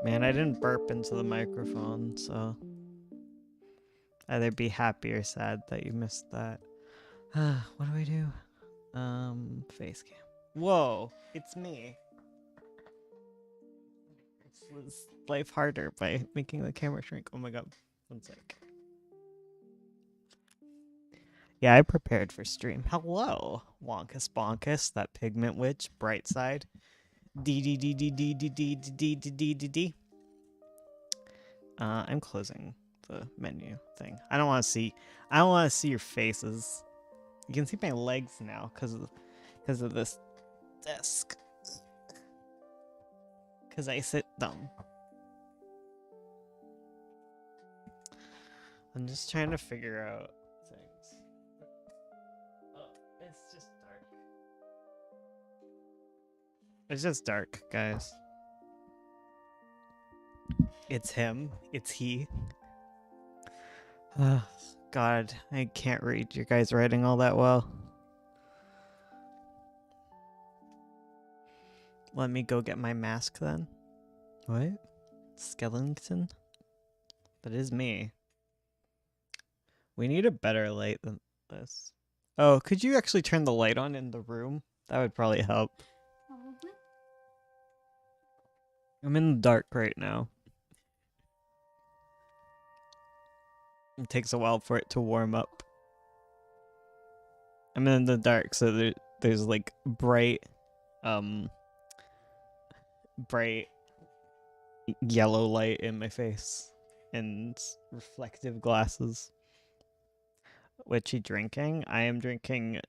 Man, I didn't burp into the microphone, so either be happy or sad that you missed that. What do I do? Face cam. Whoa, it's me. It's life harder by making the camera shrink. Oh my god. One sec. Yeah, I prepared for stream. Hello, Wonkus Bonkus, that pigment witch, bright side. D. I'm closing the menu thing. I don't want to see your faces. You can see my legs now because of this desk. Because I sit dumb. I'm just trying to figure out things. Oh, it's just dark. It's just dark, guys. It's him. It's he. God, I can't read your guys' writing all that well. Let me go get my mask then. What? Skellington? That is me. We need a better light than this. Oh, could you actually turn the light on in the room? That would probably help. Probably. I'm in the dark right now. It takes a while for it to warm up. I'm in the dark, so there's like bright yellow light in my face and reflective glasses. What you drinking? I am drinking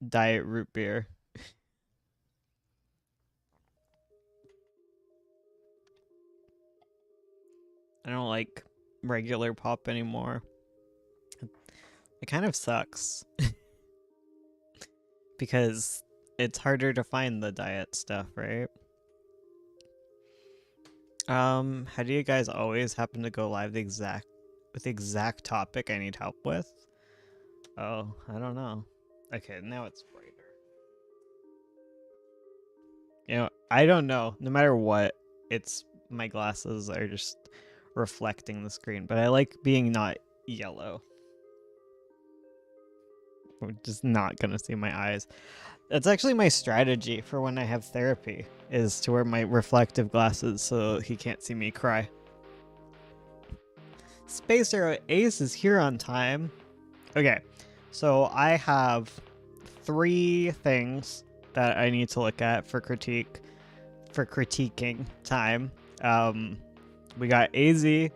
diet root beer. I don't like regular pop anymore. It kind of sucks. Because it's harder to find the diet stuff, right? How do you guys always happen to go live with the exact topic I need help with? Oh, I don't know. Okay, now it's brighter. You know, I don't know. No matter what, it's my glasses are just reflecting the screen, but I like being not yellow. I'm just not gonna see my eyes. That's actually my strategy for when I have therapy, is to wear my reflective glasses so he can't see me cry. Space Arrow Ace is here on time. Okay, so I have 3 things that I need to look at for critiquing time. We got AZ, we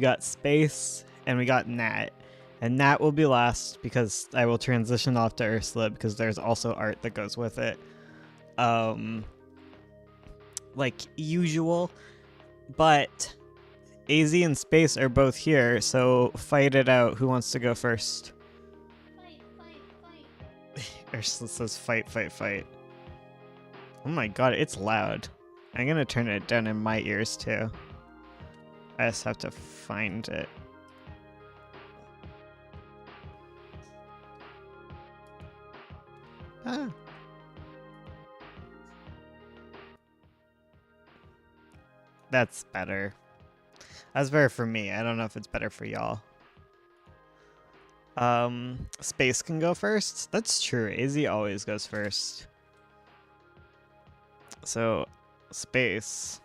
got Space, and we got Nat. And Nat will be last because I will transition off to Ursula because there's also art that goes with it. Like usual. But AZ and Space are both here, so fight it out. Who wants to go first? Fight. Ursula says fight. Oh my god, it's loud. I'm gonna turn it down in my ears too. I just have to find it. Ah. That's better. That's better for me. I don't know if it's better for y'all. Space can go first. That's true. AZ always goes first. So, Space.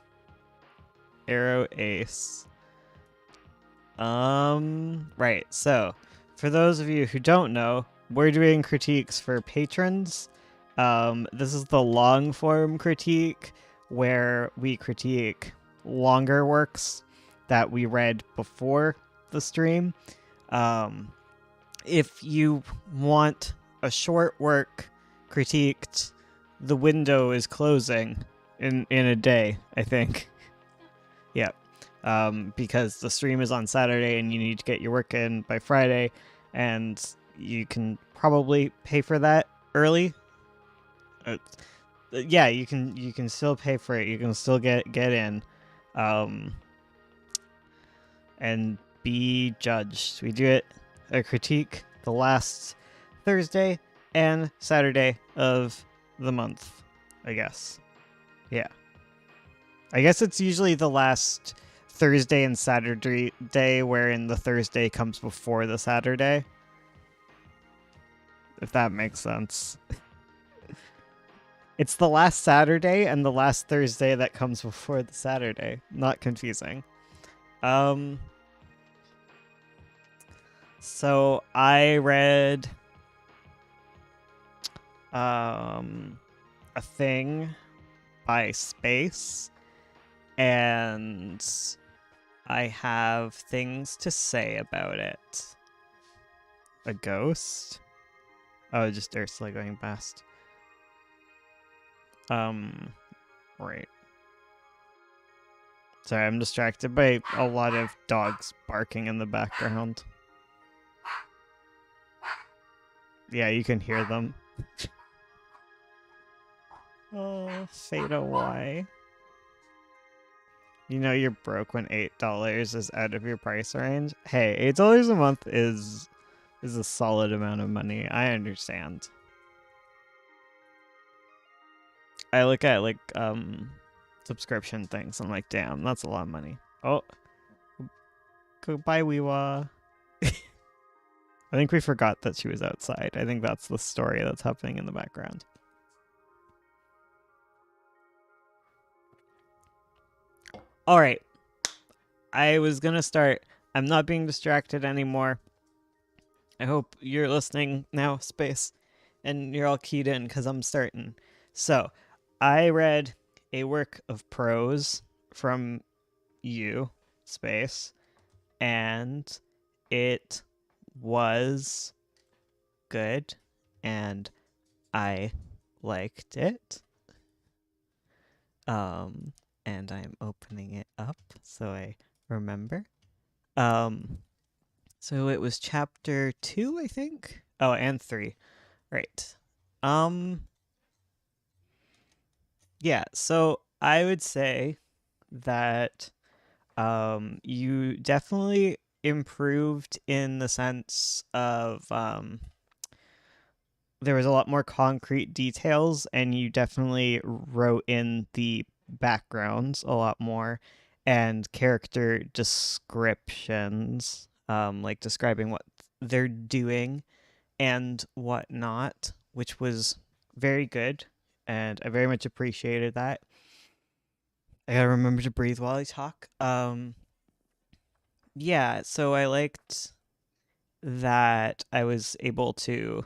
Arrow Ace. Right. So, for those of you who don't know, we're doing critiques for patrons. This is the long form critique where we critique longer works that we read before the stream. If you want a short work critiqued, the window is closing in a day, I think. Yeah. Because the stream is on Saturday and you need to get your work in by Friday, and you can probably pay for that early. Yeah, you can still pay for it. You can still get in, and be judged. We do it a critique the last Thursday and Saturday of the month, I guess. Yeah. I guess it's usually the last Thursday and Saturday day, wherein the Thursday comes before the Saturday. If that makes sense. It's the last Saturday and the last Thursday that comes before the Saturday. Not confusing. So I read a thing by Space, and I have things to say about it. A ghost? Oh, just Ursula going past. Right. Sorry, I'm distracted by a lot of dogs barking in the background. Yeah, you can hear them. Oh, Fada, why? You know you're broke when $8 is out of your price range? Hey, $8 a month is a solid amount of money. I understand. I look at like subscription things. I'm like, damn, that's a lot of money. Oh, goodbye, Weewa. I think we forgot that she was outside. I think that's the story that's happening in the background. All right. I was going to start. I'm not being distracted anymore. I hope you're listening now, Space, and you're all keyed in because I'm starting. So, I read a work of prose from you, Space, and it was good, and I liked it. And I'm opening it up so I remember. So it was chapter 2, I think. Oh, and 3. Right. Yeah, so I would say that you definitely improved in the sense of there was a lot more concrete details, and you definitely wrote in the backgrounds a lot more and character descriptions, like describing what they're doing and whatnot, which was very good, and I very much appreciated that. I gotta remember to breathe while I talk. Yeah, so I liked that I was able to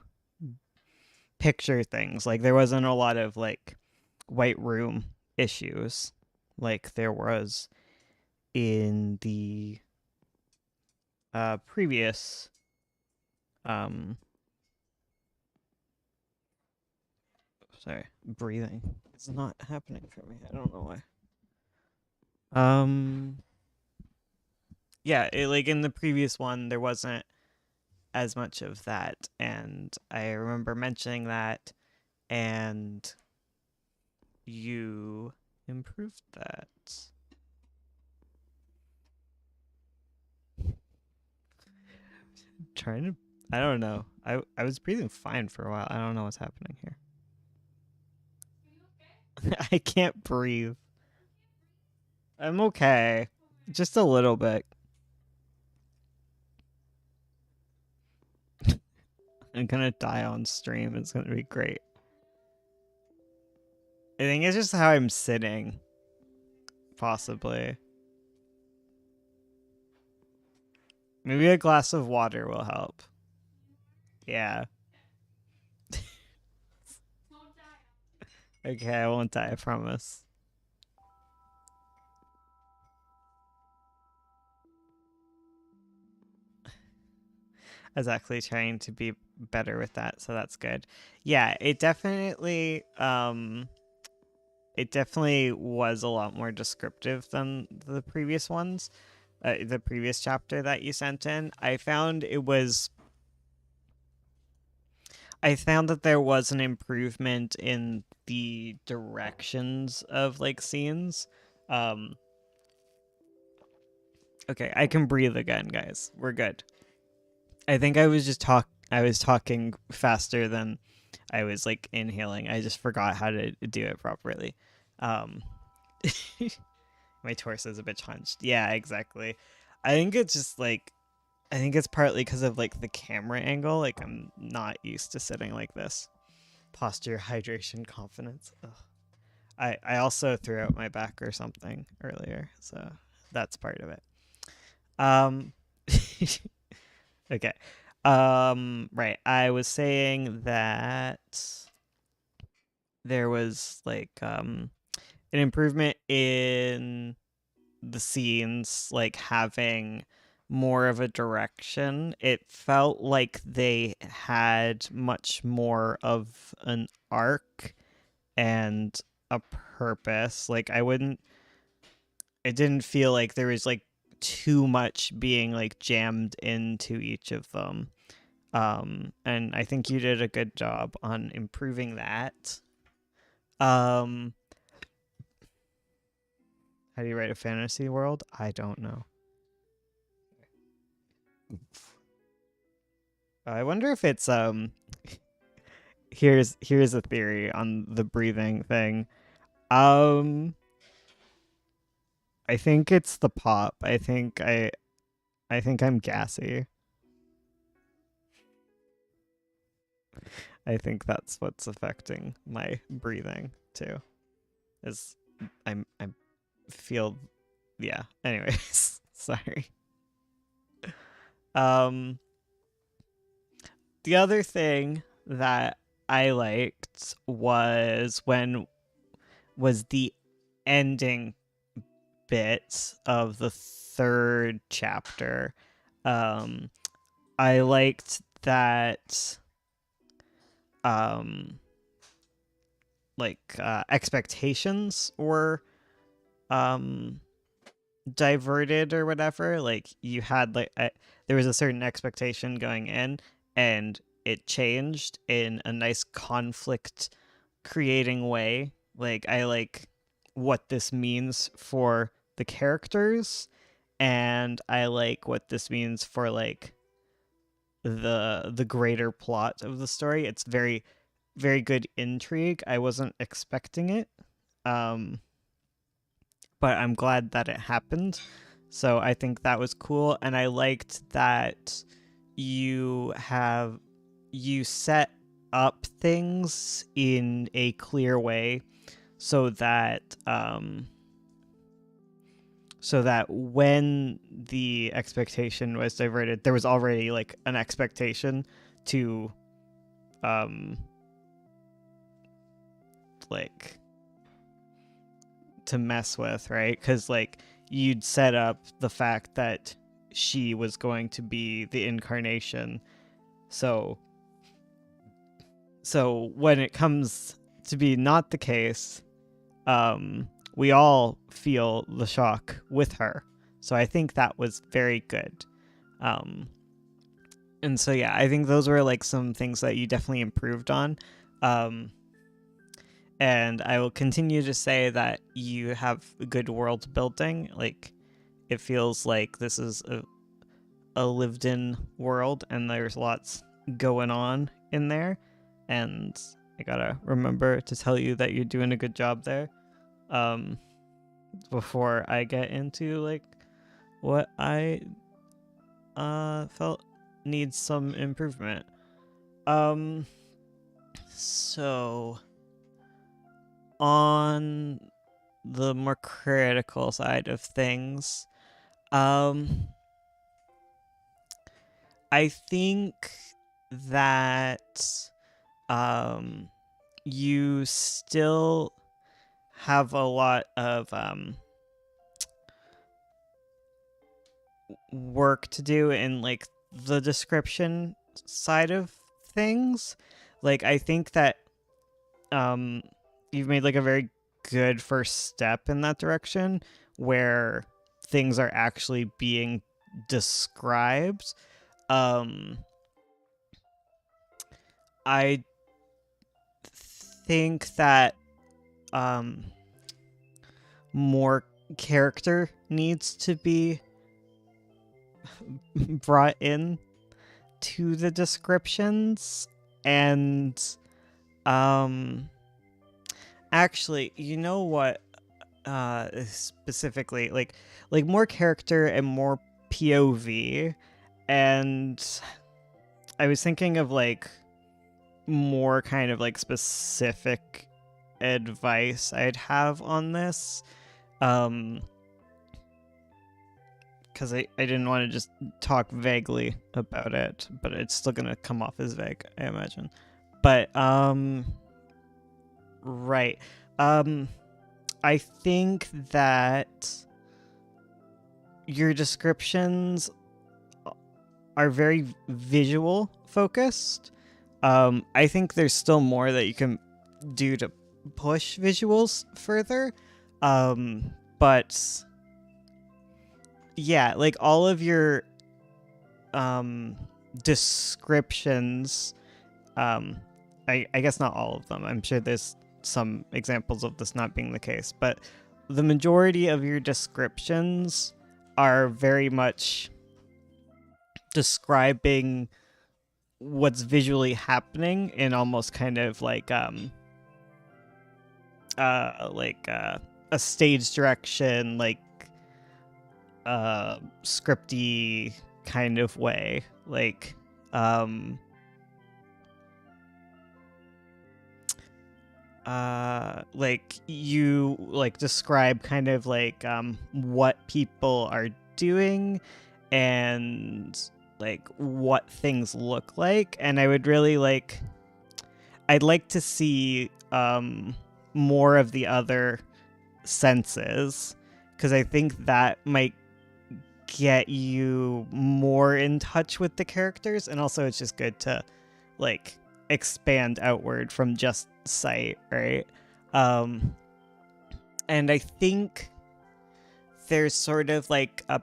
picture things. Like there wasn't a lot of like white room issues like there was in the previous sorry, breathing. It's not happening for me. I don't know why. Yeah, like in the previous one there wasn't as much of that, and I remember mentioning that, and you improved that. Trying to, I don't know. I was breathing fine for a while. I don't know what's happening here. I can't breathe. I'm okay. Just a little bit. I'm gonna die on stream. It's gonna be great. I think it's just how I'm sitting. Possibly. Maybe a glass of water will help. Yeah. Okay, I won't die, I promise. I was actually trying to be better with that, so that's good. Yeah, it definitely was a lot more descriptive than the previous ones. The previous chapter that you sent in. I found that there was an improvement in the directions of like scenes. Okay, I can breathe again, guys. We're good. I think I was talking faster than I was like inhaling. I just forgot how to do it properly. My torso is a bit hunched. Yeah, exactly. I think it's just like I think it's partly because of like the camera angle. Like I'm not used to sitting like this. Posture, hydration, confidence. Ugh. I also threw out my back or something earlier, so that's part of it. Um, okay. Right. I was saying that there was like an improvement in the scenes, like having more of a direction. It felt like they had much more of an arc and a purpose. Like I wouldn't it didn't feel like there was like too much being like jammed into each of them. And I think you did a good job on improving that. Um how do you write a fantasy world? I don't know. I wonder if it's here's a theory on the breathing thing. Um I think it's the pop. I think I'm gassy. I think that's what's affecting my breathing too. Is I feel yeah. Anyways, sorry. Um the other thing that I liked was the ending bit of the third chapter. Um I liked that um expectations were um diverted or whatever. Like you had there was a certain expectation going in, and it changed in a nice conflict creating way. Like I like what this means for the characters, and I like what this means for like the greater plot of the story. It's very good intrigue. I wasn't expecting it. Um but I'm glad that it happened. So I think that was cool, and I liked that you have you set up things in a clear way so that when the expectation was diverted, there was already like an expectation to um like to mess with, right? Because like you'd set up the fact that she was going to be the incarnation. So when it comes to be not the case, we all feel the shock with her. So I think that was very good. Um, and so yeah, I think those were like some things that you definitely improved on. Um, and I will continue to say that you have good world building. Like it feels like this is a lived in world, and there's lots going on in there. And I gotta remember to tell you that you're doing a good job there. Before I get into like what I felt needs some improvement. So on the more critical side of things, I think that you still have a lot of work to do in like the description side of things. Like I think that you've made like a very good first step in that direction where things are actually being described. I think that more character needs to be brought in to the descriptions, and actually, you know what specifically like more character and more POV, and I was thinking of like more kind of like specific advice I'd have on this, because I didn't want to just talk vaguely about it, but it's still gonna come off as vague, I imagine. But right. I think that your descriptions are very visual focused. I think there's still more that you can do to push visuals further. But yeah, like all of your descriptions, I guess not all of them. I'm sure there's some examples of this not being the case, but the majority of your descriptions are very much describing what's visually happening in almost kind of like a stage direction, like scripty kind of way, like you like describe kind of like what people are doing and like what things look like, and I would really like I'd like to see more of the other senses, because I think that might get you more in touch with the characters, and also it's just good to like expand outward from just sight, right? And I think there's sort of like a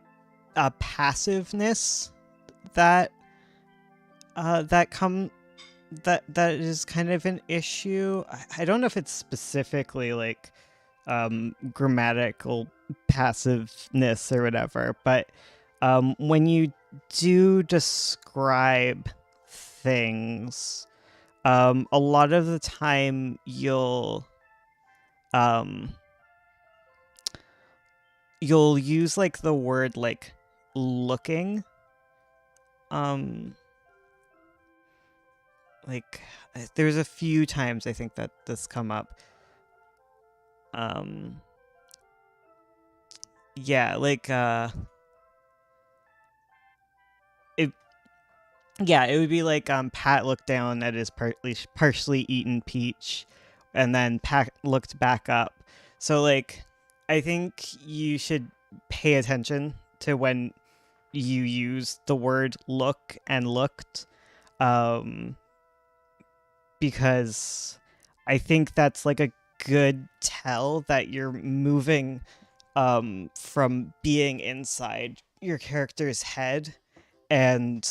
passiveness that that is kind of an issue. I don't know if it's specifically like grammatical passiveness or whatever, but when you do describe things, a lot of the time you'll use like the word like looking, like there's a few times I think that this come up. Yeah, like it it would be like Pat looked down at his partially eaten peach, and then Pat looked back up. So like I think you should pay attention to when you use the word look and looked, because I think that's like a good tell that you're moving from being inside your character's head and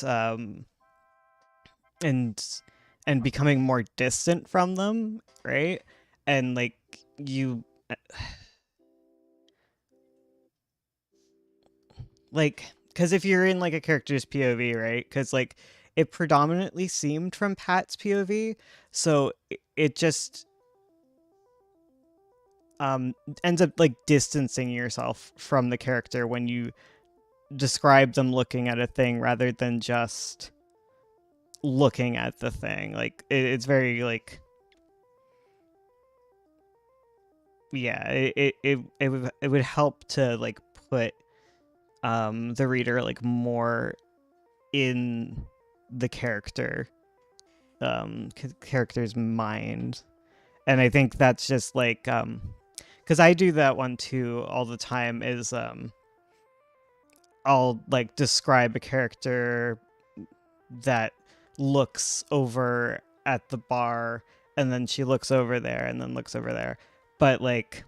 and and becoming more distant from them, right? And like you like, because if you're in like a character's POV, right? Because like it predominantly seemed from Pat's POV, so it just ends up like distancing yourself from the character when you describe them looking at a thing rather than just looking at the thing. Like it's very like, yeah, it would help to like put the reader like more in the character's mind. And I think that's just like because I do that one too all the time, is I'll like describe a character that looks over at the bar, and then she looks over there and then looks over there, but like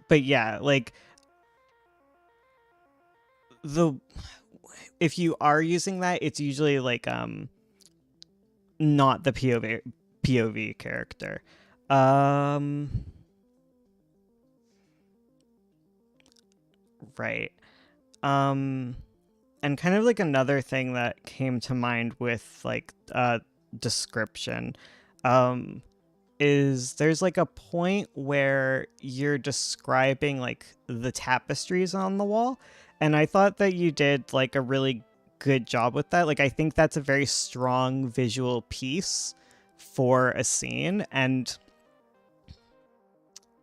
yeah, like the if you are using that, it's usually like not the POV character. Right. And kind of like another thing that came to mind with like description, is there's like a point where you're describing like the tapestries on the wall, and I thought that you did like a really good job with that. Like I think that's a very strong visual piece for a scene, and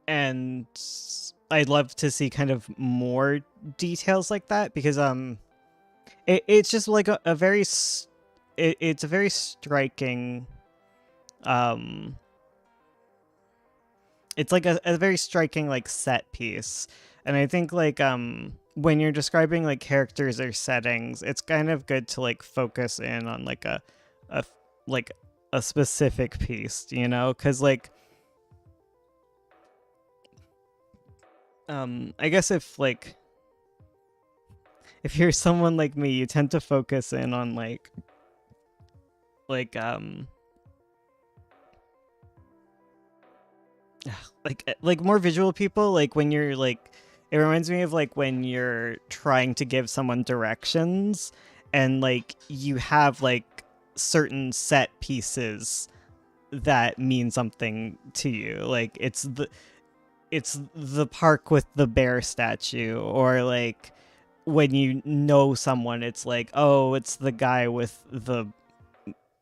I'd love to see kind of more details like that, because it's just like a very it's a very striking um it's like a very striking like set piece. And I think like when you're describing like characters or settings, it's kind of good to like focus in on like a like a specific piece, you know, because like I guess if you're someone like me, you tend to focus in on like like more visual people, like when you're like, it reminds me of like when you're trying to give someone directions, and like you have like certain set pieces that mean something to you, like it's the park with the bear statue, or like when you know someone, it's like, oh, it's the guy with the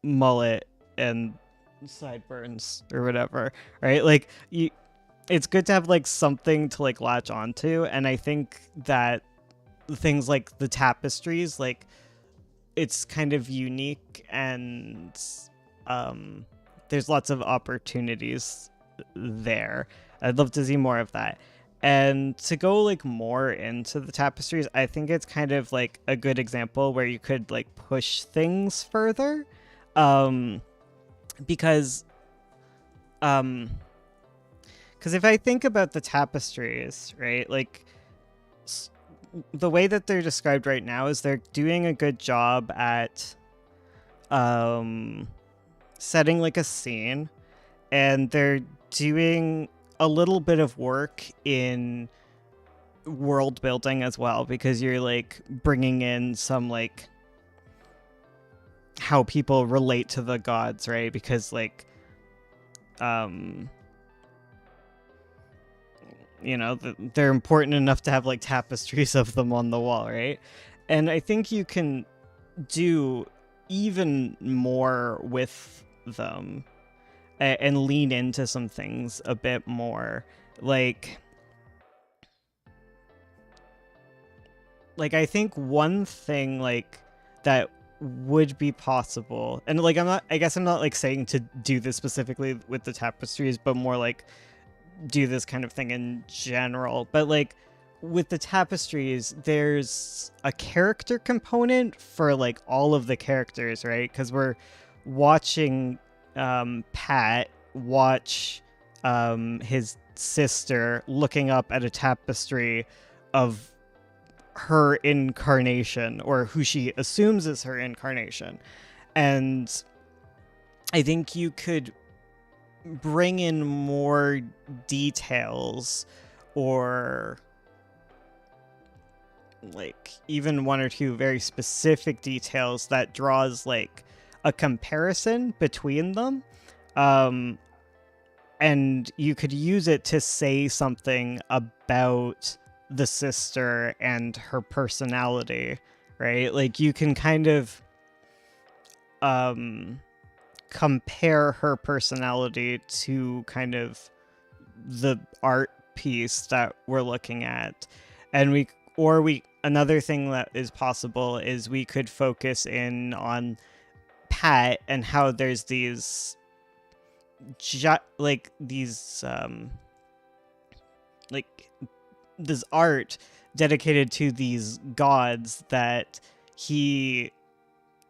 mullet and sideburns or whatever, right? Like you, it's good to have like something to like latch onto. And I think that things like the tapestries, like it's kind of unique, and there's lots of opportunities there. I'd love to see more of that. And to go like more into the tapestries, I think it's kind of like a good example where you could like push things further, because if I think about the tapestries, right, like the way that they're described right now is they're doing a good job at setting like a scene, and they're doing a little bit of work in world building as well, because you're like bringing in some like how people relate to the gods, right? Because like you know, they're important enough to have like tapestries of them on the wall, right? And I think you can do even more with them, and lean into some things a bit more. Like I think one thing like that would be possible, and like I guess I'm not like saying to do this specifically with the tapestries, but more like do this kind of thing in general. But like with the tapestries, there's a character component for like all of the characters, right? Because we're watching Pat watch his sister looking up at a tapestry of her incarnation, or who she assumes is her incarnation. And I think you could bring in more details, or like even one or two very specific details that draws like a comparison between them, and you could use it to say something about the sister and her personality, right? Like you can kind of compare her personality to kind of the art piece that we're looking at. And we another thing that is possible is we could focus in on Pat and how there's these like this art dedicated to these gods that he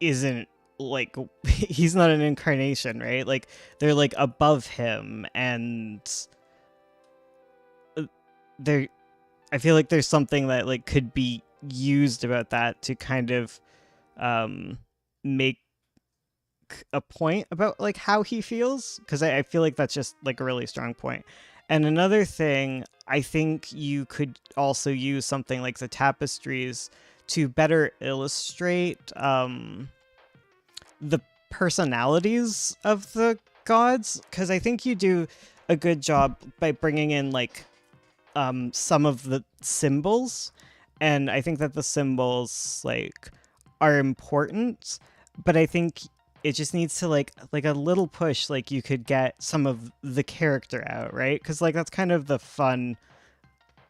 isn't like he's not an incarnation, right? Like they're like above him, and there I feel like there's something that like could be used about that to kind of make a point about like how he feels, because I feel like that's just like a really strong point. And another thing, I think you could also use something like the tapestries to better illustrate the personalities of the gods, because I think you do a good job by bringing in like some of the symbols, and I think that the symbols like are important, but I think it just needs to like a little push. Like you could get some of the character out, right? Because like that's kind of the fun.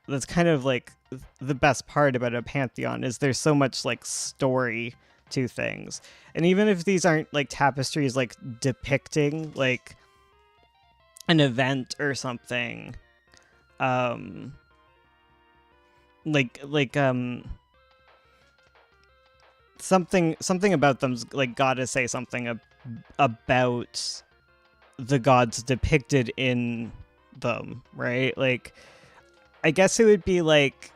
That's kind of like the best part about a pantheon is there's so much like story to things, and even if these aren't like tapestries like depicting like an event or something, um like something about them's like gotta say something about the gods depicted in them, right? Like I guess it would be like,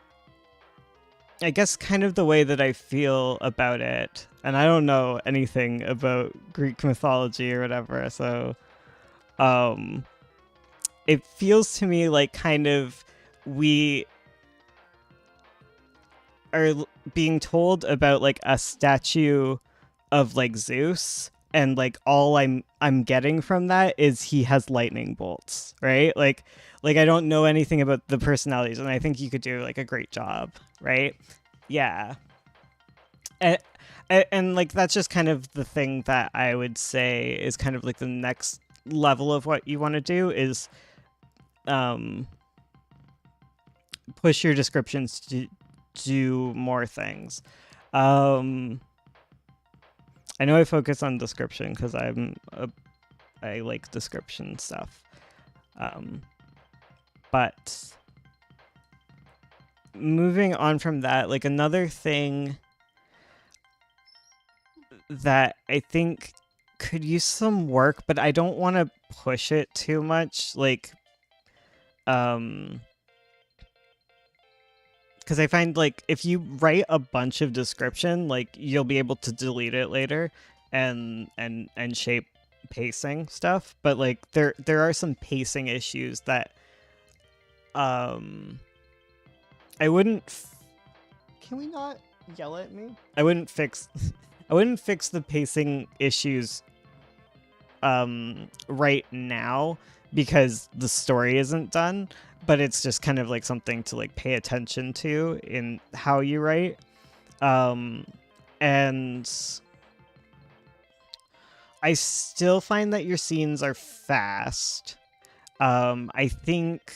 I guess kind of the way that I feel about it, and I don't know anything about Greek mythology or whatever, so it feels to me like kind of we are being told about like a statue of like Zeus, and like all I'm getting from that is he has lightning bolts, right? Like I don't know anything about the personalities, and I think you could do like a great job, right? Yeah. And like that's just kind of the thing that I would say is kind of like the next level of what you want to do is push your descriptions to do more things. I know I focus on description because I like description stuff. But moving on from that, like another thing that I think could use some work, but I don't want to push it too much, like because I find like if you write a bunch of description, like you'll be able to delete it later and shape pacing stuff, but like there are some pacing issues that I wouldn't can we not yell at me? I wouldn't fix the pacing issues right now because the story isn't done, but it's just kind of like something to like pay attention to in how you write. And I still find that your scenes are fast. I think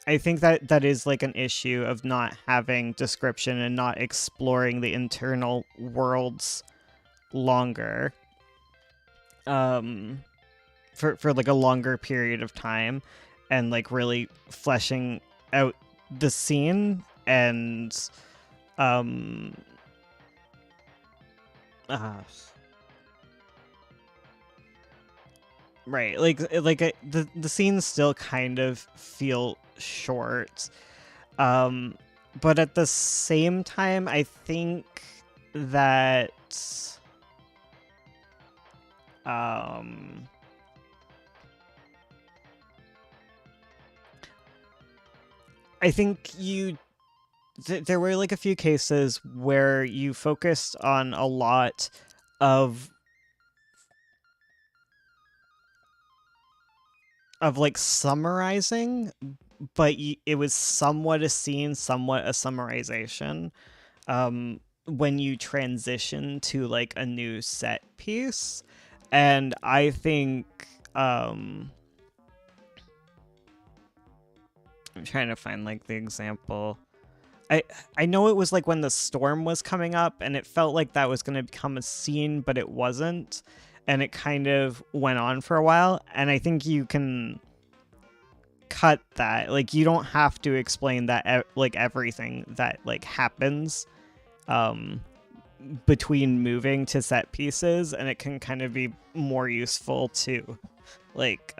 that is like an issue of not having description and not exploring the internal worlds longer. For like a longer period of time, and like really fleshing out the scene and right, the scenes still kind of feel short, but at the same time I think that I think there were like a few cases where you focused on a lot of like summarizing, but it was somewhat a scene, somewhat a summarization. When you transition to like a new set piece, and I think I'm trying to find like the example. I know it was like when the storm was coming up, and it felt like that was going to become a scene, but it wasn't, and it kind of went on for a while, and I think you can cut that. Like you don't have to explain that like everything that like happens between moving to set pieces, and it can kind of be more useful to like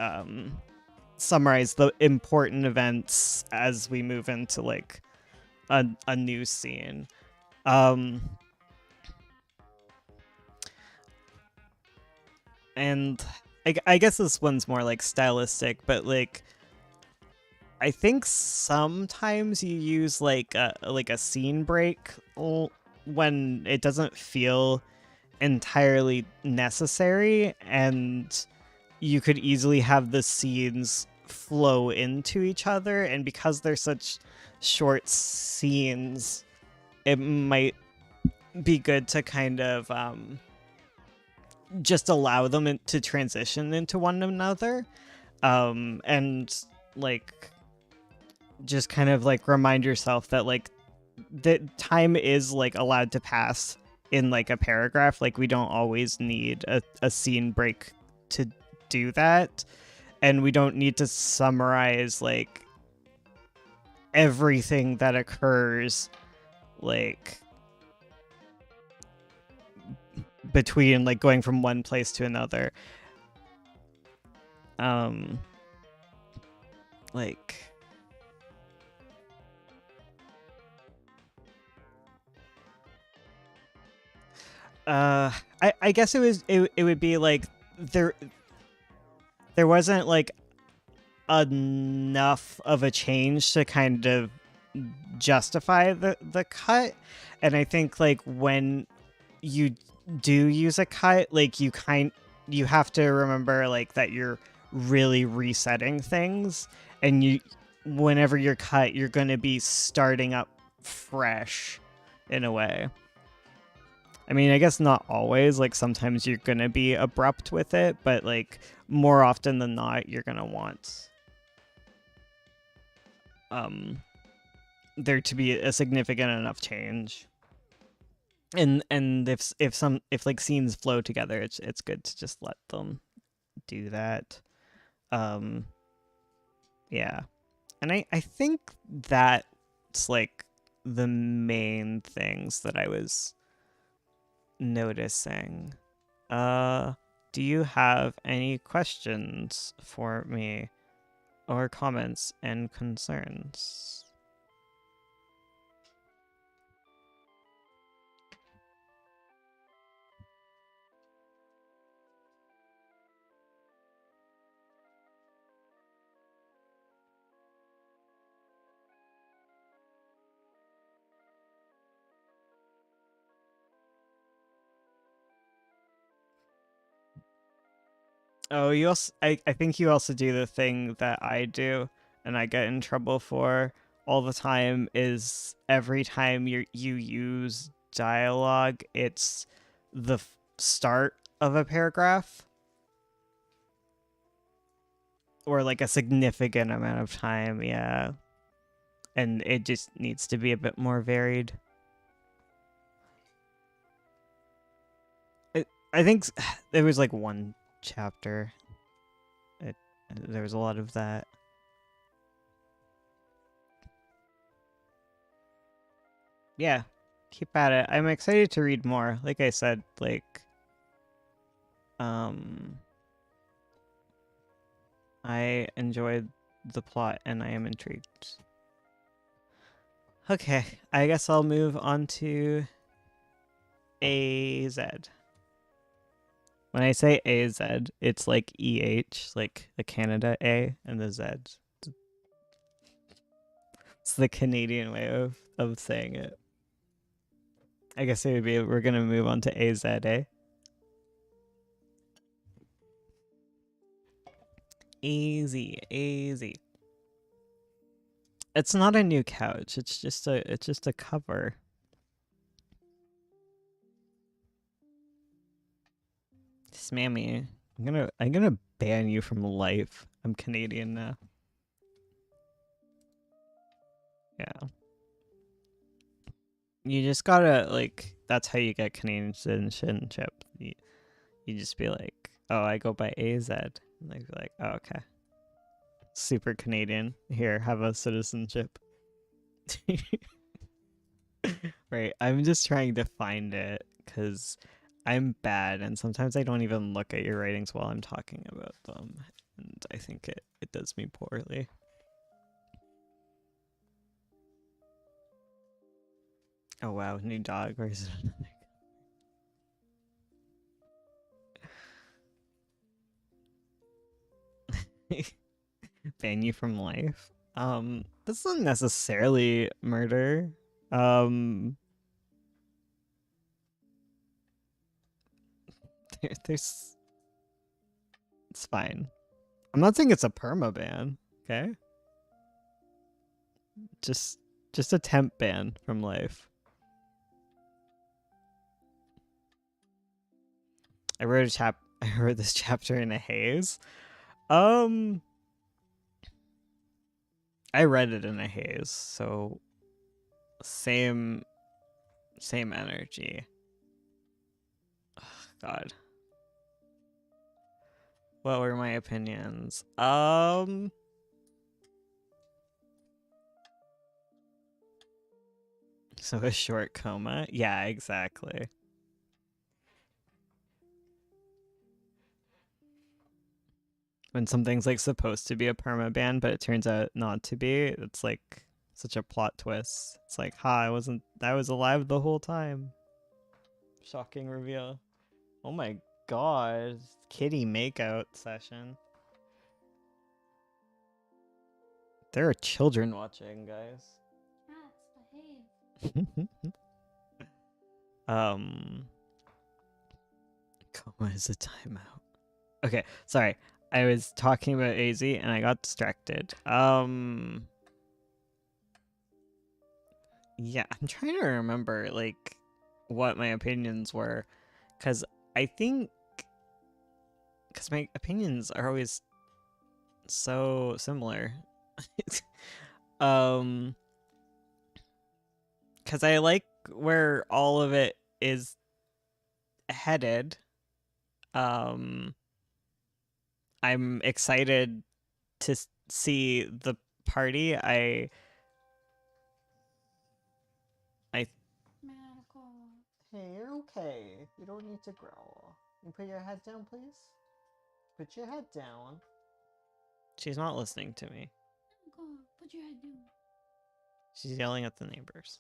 summarize the important events as we move into like a new scene. And I guess this one's more like stylistic, but like I think sometimes you use like a scene break when it doesn't feel entirely necessary, and you could easily have the scenes flow into each other, and because they're such short scenes, it might be good to kind of just allow them to transition into one another, and like just kind of like remind yourself that like the time is like allowed to pass in like a paragraph. Like we don't always need a scene break to do that, and we don't need to summarize like everything that occurs like between like going from one place to another. Like I guess it would be like there wasn't like enough of a change to kind of justify the cut, and I think like when you do use a cut, like you have to remember like that you're really resetting things, and whenever you're cut, you're going to be starting up fresh in a way. I mean, I guess not always, like sometimes you're going to be abrupt with it, but like more often than not, you're going to want there to be a significant enough change. And if like scenes flow together, it's good to just let them do that. Yeah. And I think that's like the main things that I was noticing. Do you have any questions for me or comments and concerns? Oh, I think you also do the thing that I do and I get in trouble for all the time, is every time you use dialogue, it's the start of a paragraph or like a significant amount of time, yeah. And it just needs to be a bit more varied. I think there was like one chapter. There was a lot of that. Yeah, keep at it. I'm excited to read more. Like I said, like I enjoyed the plot and I am intrigued. Okay, I guess I'll move on to AZ. When I say AZ, it's like EH, like the Canada A and the Z. It's the Canadian way of saying it. I guess it would be, we're gonna move on to AZ, eh? Easy, easy. It's not a new couch. It's just a cover. Smammy, I'm gonna ban you from life. I'm Canadian now. Yeah. You just gotta like, that's how you get Canadian citizenship. You just be like, oh, I go by AZ. And they'd be like, oh, okay. Super Canadian. Here, have a citizenship. Right. I'm just trying to find it because I'm bad, and sometimes I don't even look at your ratings while I'm talking about them, and I think it does me poorly. Oh wow, new dog. Where's it? Ban you from life. This isn't necessarily murder. Um, there's It's fine. I'm not saying it's a permaban, okay? Just a temp ban from life. I wrote this chapter in a haze. I read it in a haze, so same energy. Ugh, God. What were my opinions? So a short coma? Yeah, exactly. When something's like supposed to be a permaban, but it turns out not to be, it's like such a plot twist. It's like, I was alive the whole time. Shocking reveal. Oh my god. Kitty makeout session. There are children watching, guys. Cats, behave. Coma is a timeout. Okay, sorry. I was talking about AZ and I got distracted. Yeah, I'm trying to remember like what my opinions were, because I think my opinions are always so similar. Because I like where all of it is headed. I'm excited to see the party. I Medical. Hey, you're okay. You don't need to growl. You put your head down, please? Put your head down. She's not listening to me. Medical. Put your head down. She's yelling at the neighbors.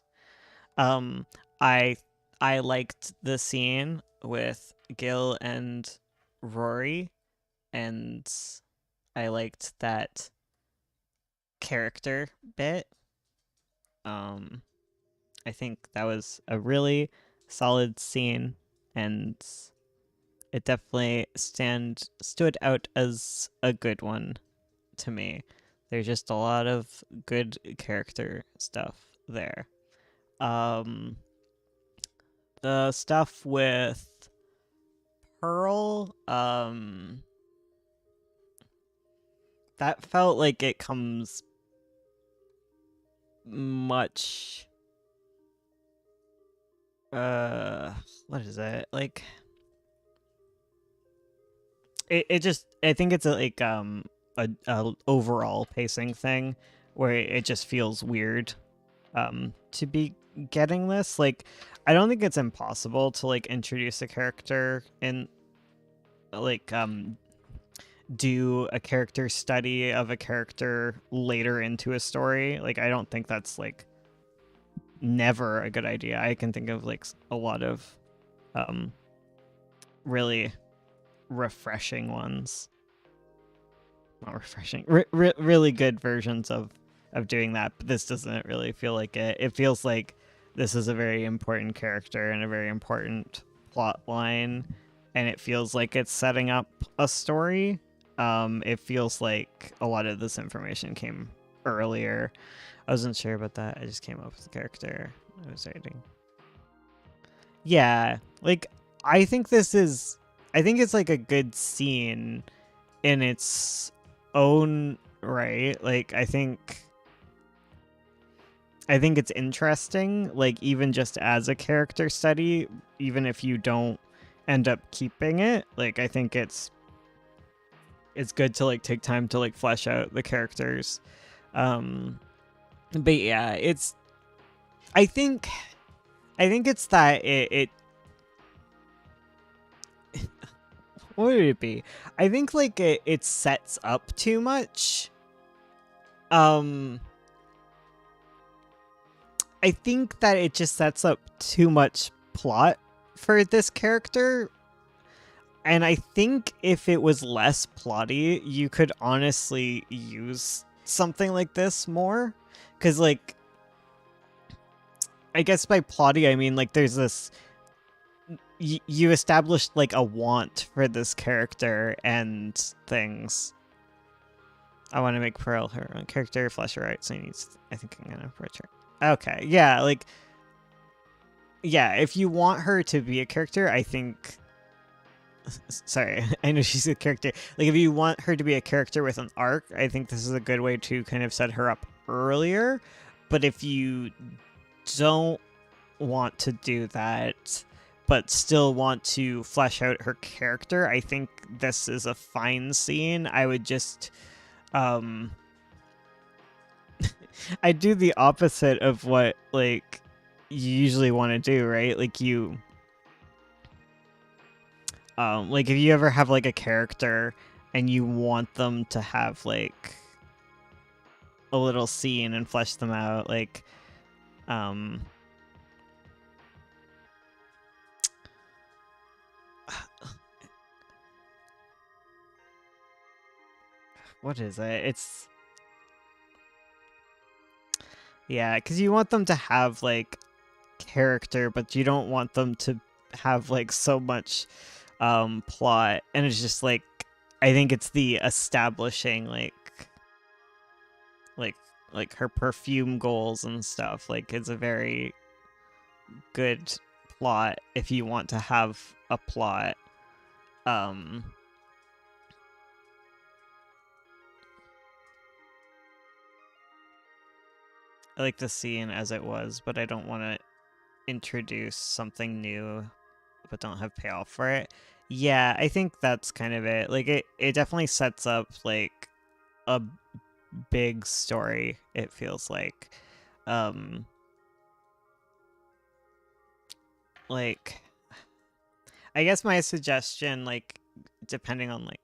I liked the scene with Gil and Rory, and I liked that character bit. I think that was a really solid scene, and it definitely stood out as a good one to me. There's just a lot of good character stuff there. The stuff with Pearl, that felt like it comes much what is it? Like it just, I think it's a overall pacing thing where it just feels weird to be getting this. Like, I don't think it's impossible to like introduce a character and like do a character study of a character later into a story. Like, I don't think that's like never a good idea. I can think of like a lot of really refreshing ones. Not refreshing. Really good versions of doing that, but this doesn't really feel like it. It feels like this is a very important character and a very important plot line, and it feels like it's setting up a story. It feels like a lot of this information came earlier. I wasn't sure about that. I just came up with the character I was writing. Yeah, like I think it's like a good scene in its own right. Like I think it's interesting, like even just as a character study, even if you don't end up keeping it. Like I think it's good to like take time to like flesh out the characters. But yeah, it's I think it's that it what would it be? I think like it sets up too much. I think that it just sets up too much plot for this character. And I think if it was less plotty, you could honestly use something like this more. Because, like, I guess by plotty, I mean, like, there's this you established like a want for this character and things. I want to make Pearl her own character, flesh her out, so I think I'm gonna approach her. Okay, yeah, like, yeah, if you want her to be a character, I think. Sorry, I know she's a character. Like, if you want her to be a character with an arc, I think this is a good way to kind of set her up earlier. But if you don't want to do that, but still want to flesh out her character, I think this is a fine scene. I would just, I do the opposite of what, like, you usually want to do, right? Like, like if you ever have like a character and you want them to have like a little scene and flesh them out, like what is it? It's, yeah, because you want them to have like character, but you don't want them to have like so much plot, and it's just like, I think it's the establishing like like her perfume goals and stuff. Like, it's a very good plot if you want to have a plot. I like the scene as it was, but I don't want to introduce something new but don't have payoff for it. Yeah, I think that's kind of it. Like, it definitely sets up like a big story, it feels like. Like, I guess my suggestion, like, depending on like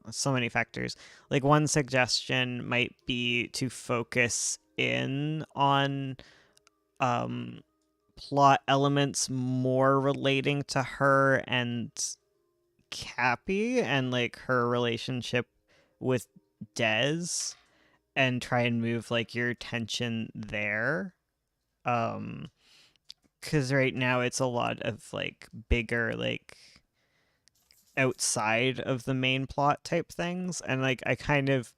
so many factors, like one suggestion might be to focus in on plot elements more relating to her and Cappy and like her relationship with Dez, and try and move like your attention there. Because right now it's a lot of like bigger, like outside of the main plot type things, and like I kind of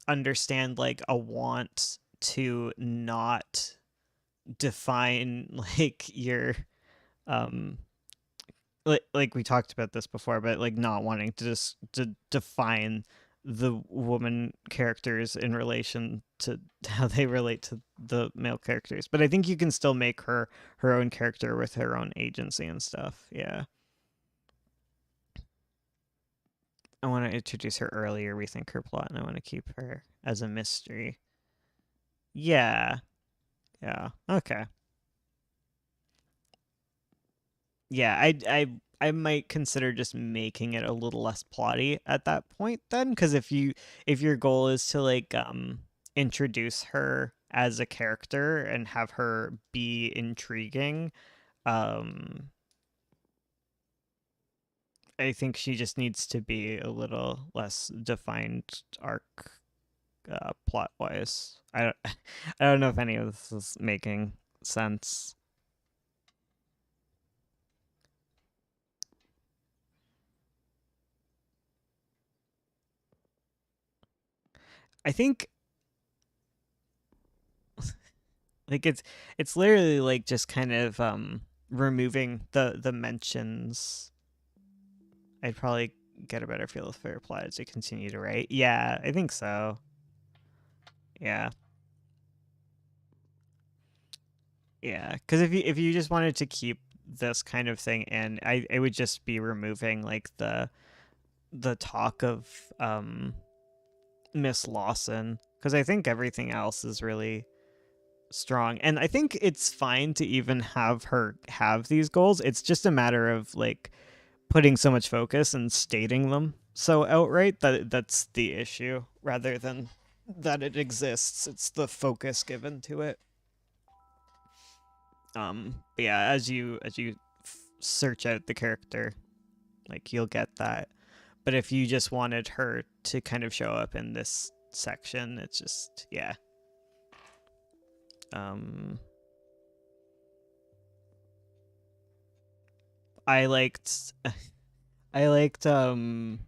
understand like a want to not define like your um like we talked about this before, but like not wanting to just to define the woman characters in relation to how they relate to the male characters. But I think you can still make her own character with her own agency and stuff. Yeah. I want to introduce her earlier, rethink her plot, and I want to keep her as a mystery. Yeah. Yeah. Okay. Yeah, I might consider just making it a little less plotty at that point then, because if your goal is to like introduce her as a character and have her be intriguing, um I think she just needs to be a little less defined arc, plot wise. I don't I don't know if any of this is making sense. I think like it's literally like just kind of removing the mentions. I'd probably get a better feel for your plot as you continue to write. Yeah, I think so. Yeah. Yeah, because if you just wanted to keep this kind of thing in, I would just be removing like the talk of Miss Lawson, because I think everything else is really strong, and I think it's fine to even have her have these goals. It's just a matter of like putting so much focus and stating them so outright that that's the issue, rather than that it exists. It's the focus given to it. But yeah, as you search out the character, like, you'll get that. But if you just wanted her to kind of show up in this section, it's just, yeah. um I liked I liked the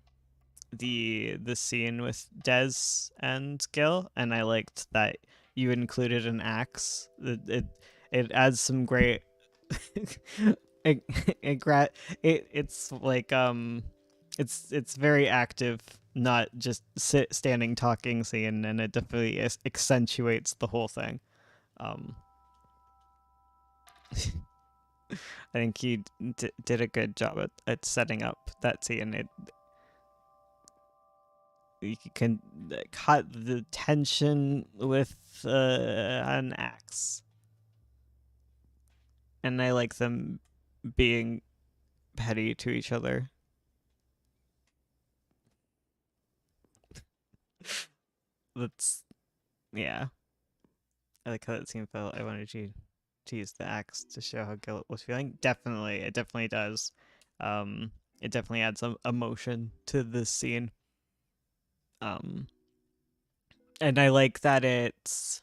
scene with Des and Gil, and I liked that you included an axe. It adds some great it, it's like it's very active, not just standing talking scene, and it definitely accentuates the whole thing. um I think he did a good job at setting up that scene. You can cut the tension with an axe, and I like them being petty to each other. That's yeah. I like how that scene felt. I wanted you to use the axe to show how Gillet was feeling. Definitely, it definitely does. Um, it definitely adds some emotion to this scene. Um, and I like that it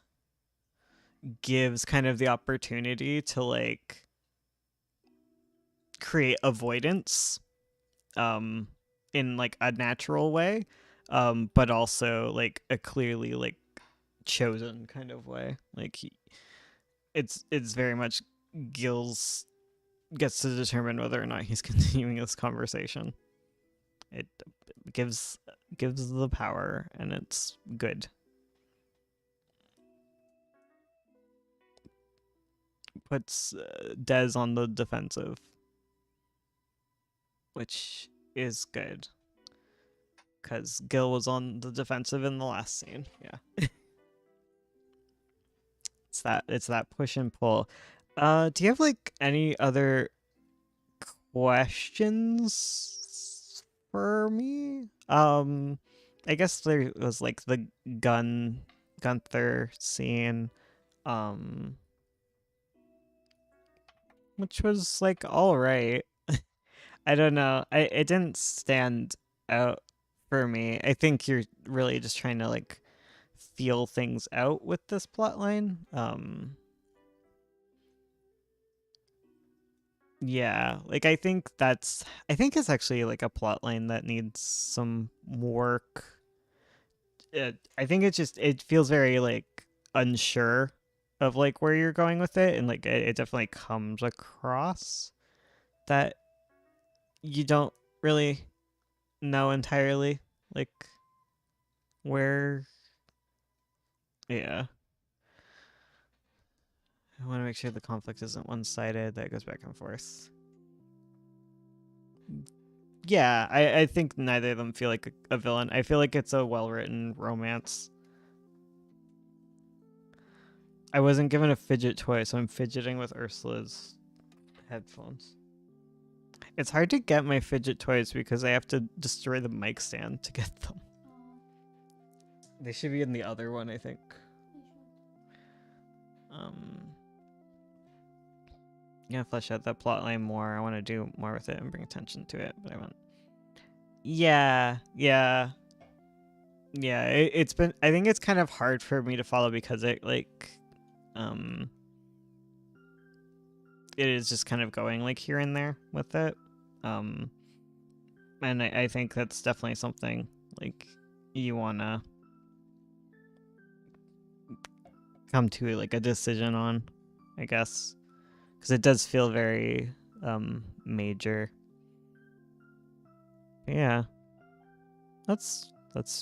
gives kind of the opportunity to like create avoidance in like a natural way, but also like a clearly like chosen kind of way. Like it's very much Gil's gets to determine whether or not he's continuing this conversation. It gives the power, and it's good. Puts Des on the defensive, which is good because Gil was on the defensive in the last scene. Yeah, it's that push and pull. Do you have like any other questions for me? I guess there was like the Gunther scene, um, which was like all right. I don't know. It didn't stand out for me. I think you're really just trying to like feel things out with this plot line. Yeah, like I think it's actually like a plot line that needs some work. I think it feels very like unsure of like where you're going with it, and like it definitely comes across that you don't really know entirely like where. Yeah, I want to make sure the conflict isn't one-sided, that goes back and forth. Yeah, I think neither of them feel like a villain. I feel like it's a well-written romance. I wasn't given a fidget toy, so I'm fidgeting with Ursula's headphones. It's hard to get my fidget toys because I have to destroy the mic stand to get them. They should be in the other one, I think. Yeah, flesh out that plot line more. I want to do more with it and bring attention to it, but I want. Yeah. It's been. I think it's kind of hard for me to follow because it like, it is just kind of going like here and there with it, and I think that's definitely something like you wanna come to like a decision on, I guess, because it does feel very major. But yeah, that's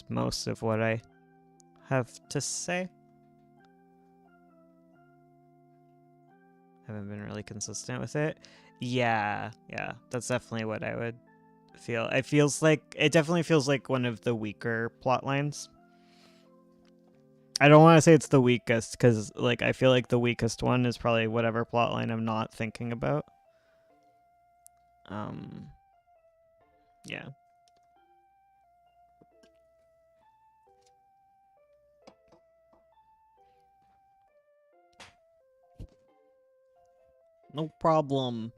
most of what I have to say. Haven't been really consistent with it. Yeah, that's definitely what I would feel. It definitely feels like one of the weaker plot lines. I don't want to say it's the weakest because like I feel like the weakest one is probably whatever plot line I'm not thinking about. Yeah. No problem.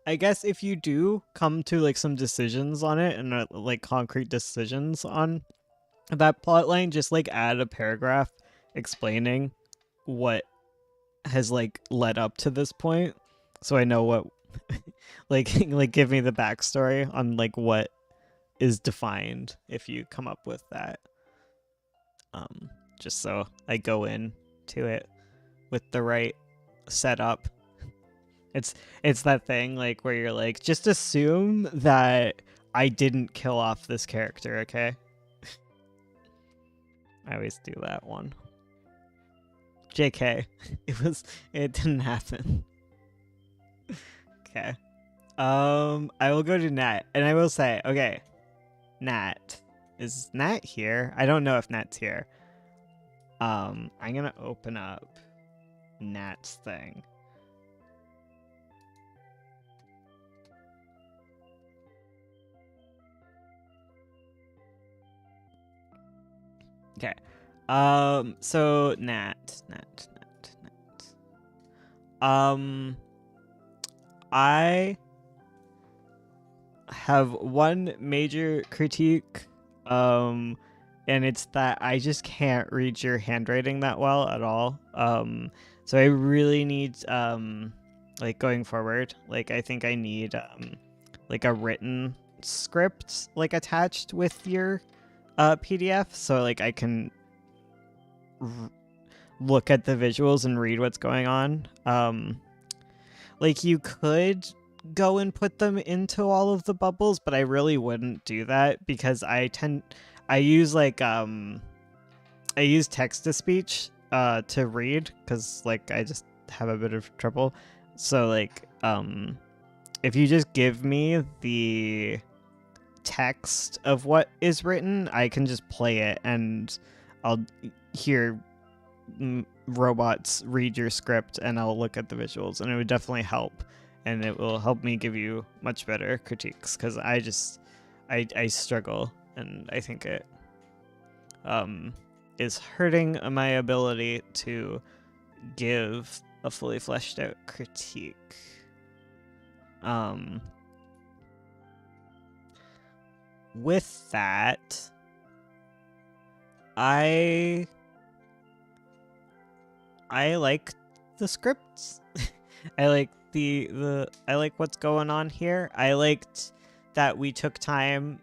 I guess if you do come to like some decisions on it and like concrete decisions on that plot line, just like add a paragraph explaining what has like led up to this point, so I know what like give me the backstory on like what is defined if you come up with that. Just so I go in to it with the right setup. It's that thing like where you're like, just assume that I didn't kill off this character, okay? I always do that one. JK. It didn't happen. Okay. I will go to Nat, and I will say, okay, Nat. Is Nat here? I don't know if Nat's here. I'm gonna open up Nat's thing. Okay. So Nat. I have one major critique, and it's that I just can't read your handwriting that well at all. So I really need, like going forward, like I think I need, like a written script like attached with your PDF, so like I can look at the visuals and read what's going on. Like you could go and put them into all of the bubbles, but I really wouldn't do that because I use like I use text to speech to read because like I just have a bit of trouble. So like if you just give me the text of what is written, I can just play it and I'll hear robots read your script and I'll look at the visuals, and it would definitely help, and it will help me give you much better critiques because I struggle, and I think it is hurting my ability to give a fully fleshed out critique. With that, I like the scripts. I like I like what's going on here. I liked that we took time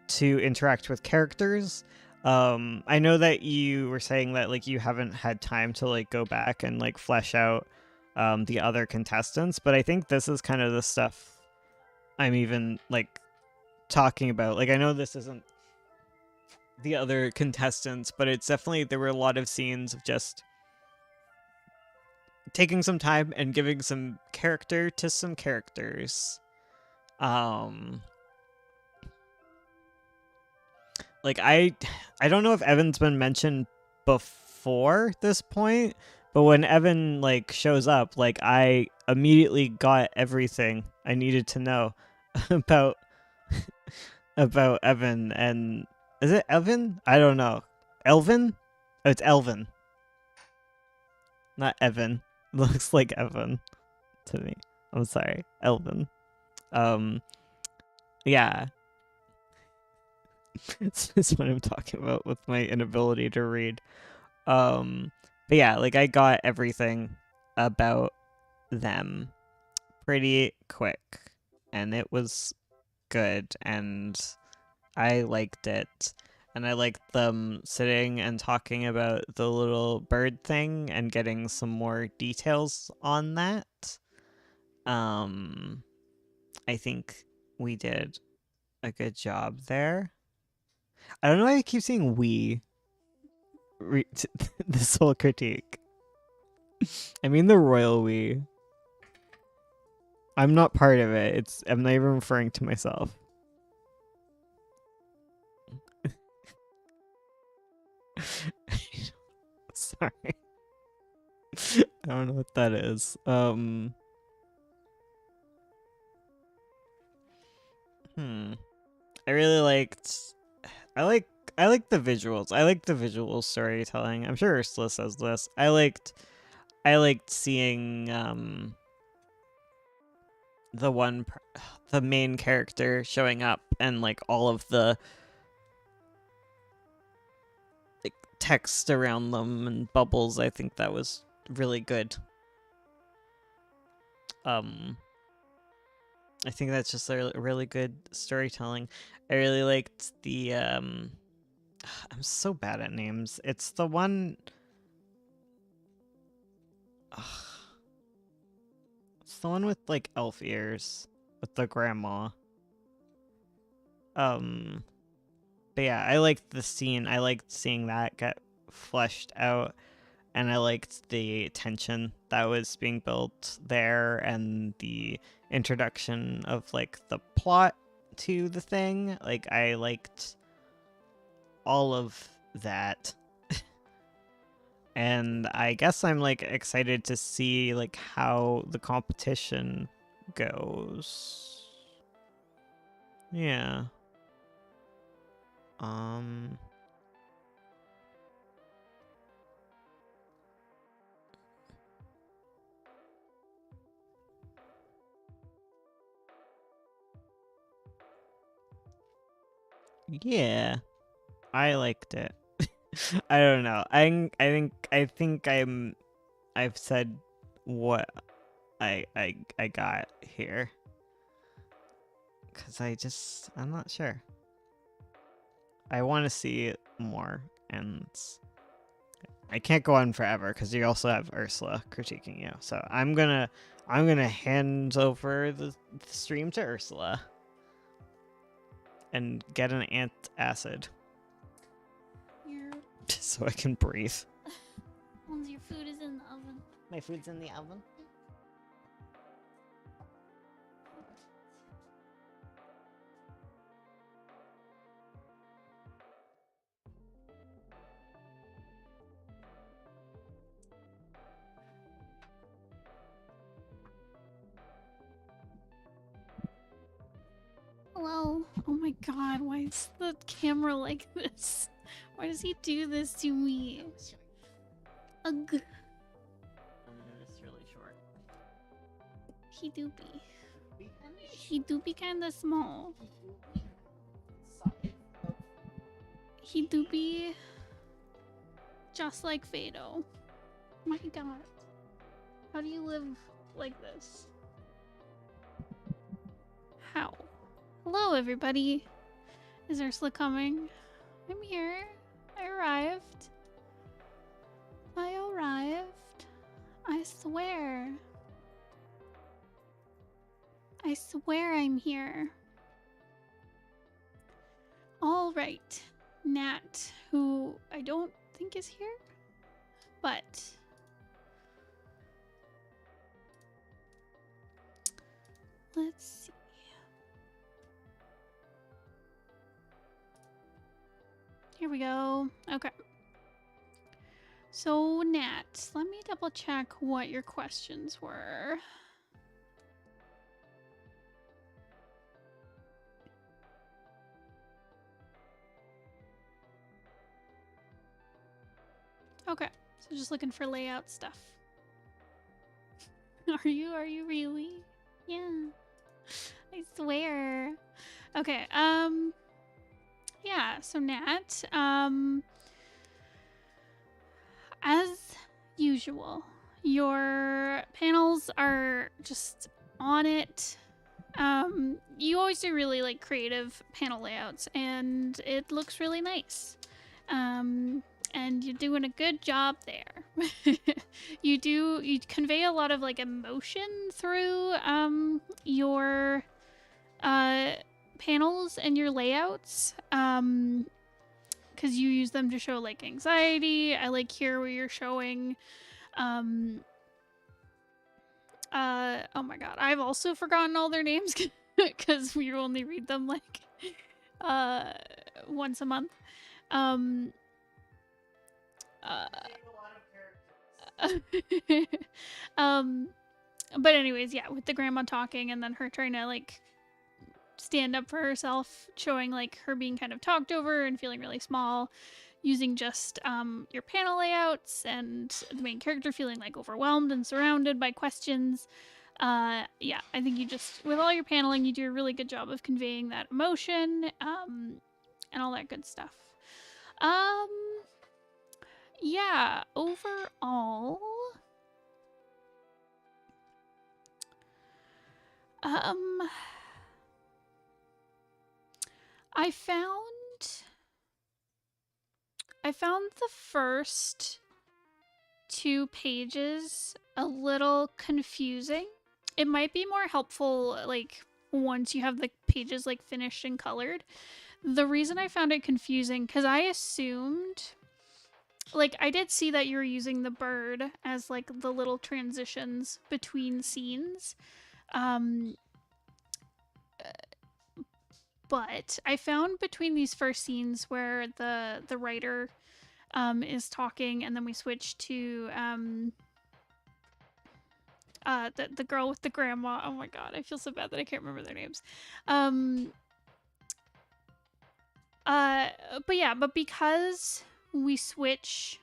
to interact with characters. I know that you were saying that like you haven't had time to like go back and like flesh out the other contestants, but I think this is kind of the stuff I'm even like talking about. Like I know this isn't the other contestants, but it's definitely, there were a lot of scenes of just taking some time and giving some character to some characters. Like I don't know if Evan's been mentioned before this point, but when Evan like shows up, like I immediately got everything I needed to know about about Evan. And is it Evan? I don't know. Elvin? Oh, it's Elvin. Not Evan. It looks like Evan to me. I'm sorry. Elvin. Yeah. That's what I'm talking about with my inability to read. But yeah, like I got everything about them pretty quick, and it was good, and I liked it. And I liked them sitting and talking about the little bird thing and getting some more details on that. I think we did a good job there. I don't know why I keep saying we this whole critique. I mean the royal we. I'm not part of it. I'm not even referring to myself. Sorry. I don't know what that is. I really liked I like the visuals. I like the visual storytelling. I'm sure Ursula says this. I liked seeing the main character showing up and like all of the like text around them and bubbles. I think that was really good. I think that's just a really good storytelling. I really liked the I'm so bad at names. It's the one. Ugh, it's the one with like elf ears with the grandma. Um, but yeah, I liked the scene. I liked seeing that get fleshed out, and I liked the tension that was being built there, and the introduction of like the plot to the thing. Like I liked all of that. And I guess I'm like excited to see like how the competition goes. Yeah. Um yeah, I liked it. I don't know. I've said what I got here, cuz I'm not sure. I want to see more, and I can't go on forever because you also have Ursula critiquing you. So I'm gonna hand over the stream to Ursula and get an antacid Your so I can breathe. once your food is in the oven. My food's in the oven. Hello. Oh my god, why is the camera like this? Why does he do this to me? Ugh. It's really short. He do be. He do be kinda small. He do be just like Fado. My god. How do you live like this? How? Hello, everybody. Is Ursula coming? I'm here. I arrived. I arrived. I swear. I swear I'm here. All right. Nat, who I don't think is here, but let's see. Here we go. Okay. So, Nat, let me double check what your questions were. Okay. So just looking for layout stuff. Are you really? Yeah. I swear. Okay, yeah, so Nat, as usual, your panels are just on it. You always do really like creative panel layouts, and it looks really nice. And you're doing a good job there. You convey a lot of like emotion through your panels and your layouts, because you use them to show like anxiety. I like here where you're showing oh my god, I've also forgotten all their names because we only read them like once a month. But anyways, yeah, with the grandma talking and then her trying to like stand up for herself, showing like her being kind of talked over and feeling really small, using just your panel layouts, and the main character feeling like overwhelmed and surrounded by questions. Yeah, I think you just, with all your paneling, you do a really good job of conveying that emotion, and all that good stuff. Yeah, overall, Um, I found the first 2 pages a little confusing. It might be more helpful, like, once you have the pages, like, finished and colored. The reason I found it confusing, because I assumed, like, I did see that you were using the bird as, like, the little transitions between scenes. But I found between these first scenes where the writer is talking, and then we switch to the girl with the grandma. Oh my god, I feel so bad that I can't remember their names. But yeah, but because we switch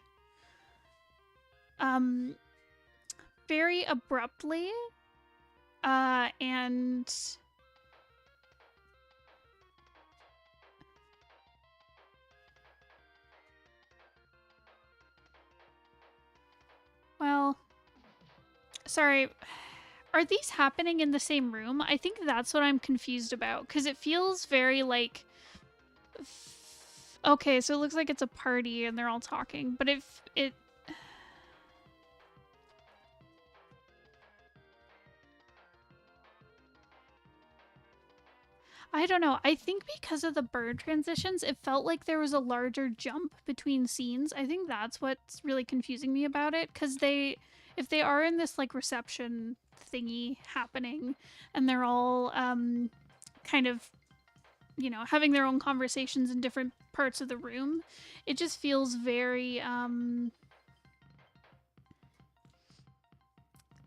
very abruptly, and well, sorry, are these happening in the same room? I think that's what I'm confused about, because it feels very like, okay, so it looks like it's a party and they're all talking, but if it I don't know. I think because of the bird transitions, it felt like there was a larger jump between scenes. I think that's what's really confusing me about it, because if they are in this like reception thingy happening, and they're all kind of, you know, having their own conversations in different parts of the room, it just feels very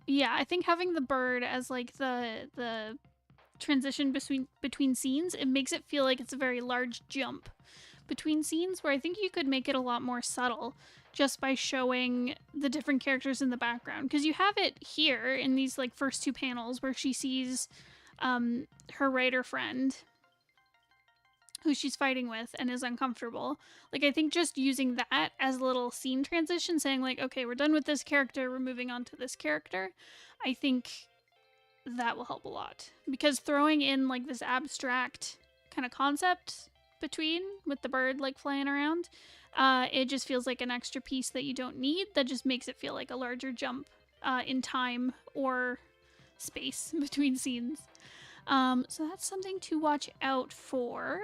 yeah, I think having the bird as like the transition between scenes, it makes it feel like it's a very large jump between scenes, where I think you could make it a lot more subtle just by showing the different characters in the background, because you have it here in these like first 2 panels where she sees her writer friend who she's fighting with and is uncomfortable. Like, I think just using that as a little scene transition, saying like, okay, we're done with this character, we're moving on to this character, I think that will help a lot, because throwing in like this abstract kind of concept between, with the bird like flying around, it just feels like an extra piece that you don't need, that just makes it feel like a larger jump in time or space between scenes. So that's something to watch out for.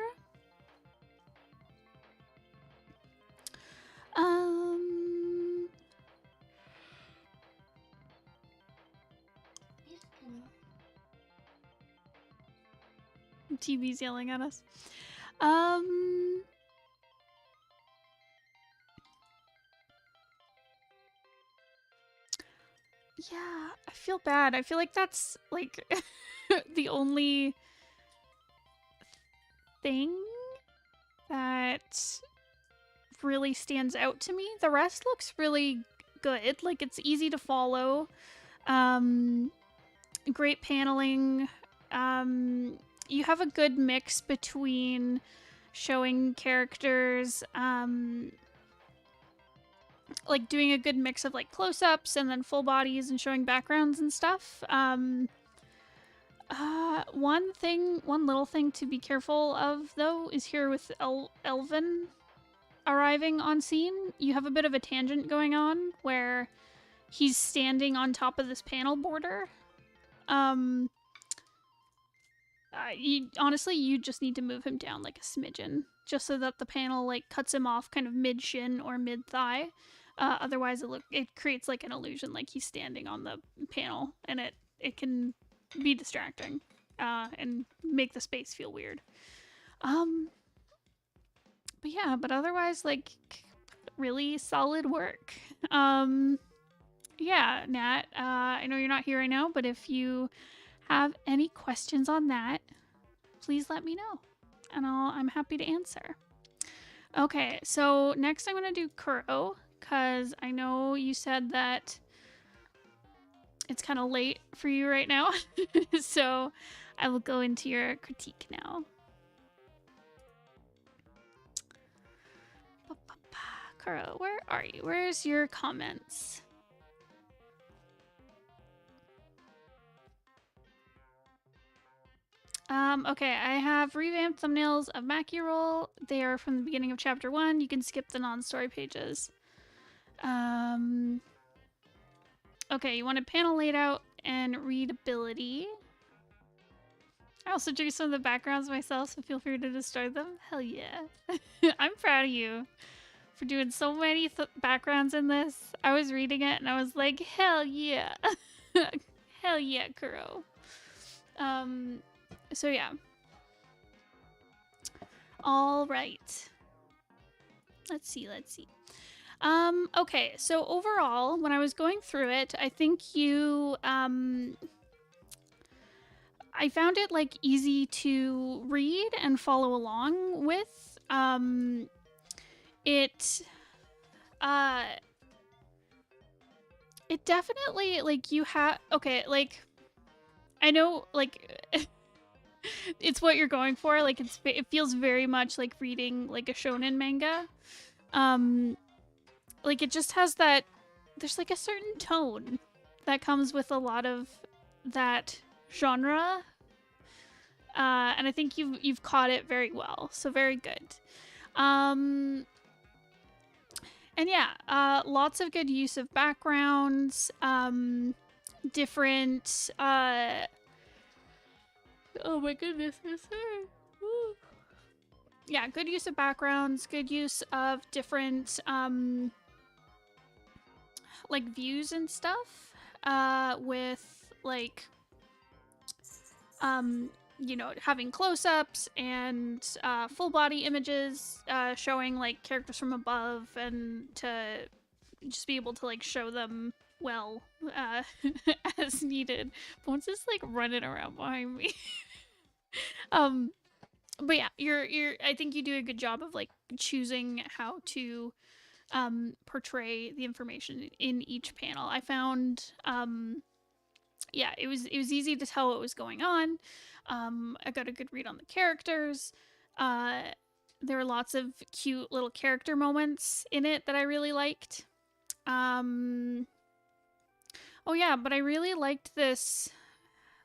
TV's yelling at us. Yeah, I feel bad. I feel like that's like the only thing that really stands out to me. The rest looks really good. Like, it's easy to follow. Great paneling. You have a good mix between showing characters, like doing a good mix of like close-ups and then full bodies and showing backgrounds and stuff. One little thing to be careful of though is here with Elvin arriving on scene. You have a bit of a tangent going on where he's standing on top of this panel border. Honestly, you just need to move him down like a smidgen, just so that the panel like cuts him off kind of mid shin or mid thigh. Otherwise, it creates like an illusion like he's standing on the panel, and it can be distracting and make the space feel weird. But yeah, but otherwise, like, really solid work. Yeah, Nat, I know you're not here right now, but if you have any questions on that, please let me know, and I'm happy to answer. Okay, so next I'm gonna do Kuro, because I know you said that it's kind of late for you right now, so I will go into your critique now. Kuro, where are you? Where's your comments? Okay, I have revamped thumbnails of Mackie Roll. They are from the beginning of chapter 1. You can skip the non-story pages. Okay, you wanted panel layout and readability. I also drew some of the backgrounds myself, so feel free to destroy them. Hell yeah. I'm proud of you for doing so many backgrounds in this. I was reading it and I was like, hell yeah. Hell yeah, Kuro. So yeah. All right. Let's see. Okay, so overall, when I was going through it, I think you, I found it like easy to read and follow along with. It definitely, like, you have, okay, like, I know, like, it's what you're going for. Like, it feels very much like reading, like, a shonen manga. Like, it just has that, there's, like, a certain tone that comes with a lot of that genre. And I think you've caught it very well. So very good. And yeah, lots of good use of backgrounds, different, oh my goodness, I'm sorry. Woo. Yeah, good use of backgrounds, good use of different, like, views and stuff, with, like, you know, having close-ups and full body images, showing, like, characters from above, and to just be able to, like, show them well, as needed. Bones is, like, running around behind me. But yeah, I think you do a good job of, like, choosing how to portray the information in each panel. I found, yeah, it was easy to tell what was going on. I got a good read on the characters. There were lots of cute little character moments in it that I really liked. Oh yeah, but I really liked this,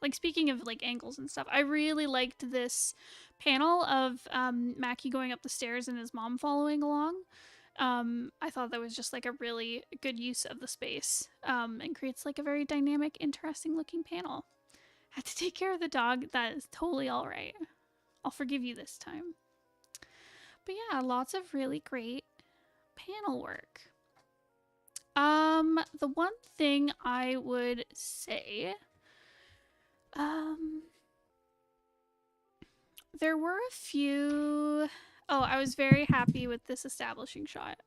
like, speaking of, like, angles and stuff, I really liked this panel of Mackie going up the stairs and his mom following along. I thought that was just, like, a really good use of the space, and creates, like, a very dynamic, interesting looking panel. Had to take care of the dog. That is totally all right. I'll forgive you this time. But yeah, lots of really great panel work. The one thing I would say, there were a few. Oh, I was very happy with this establishing shot.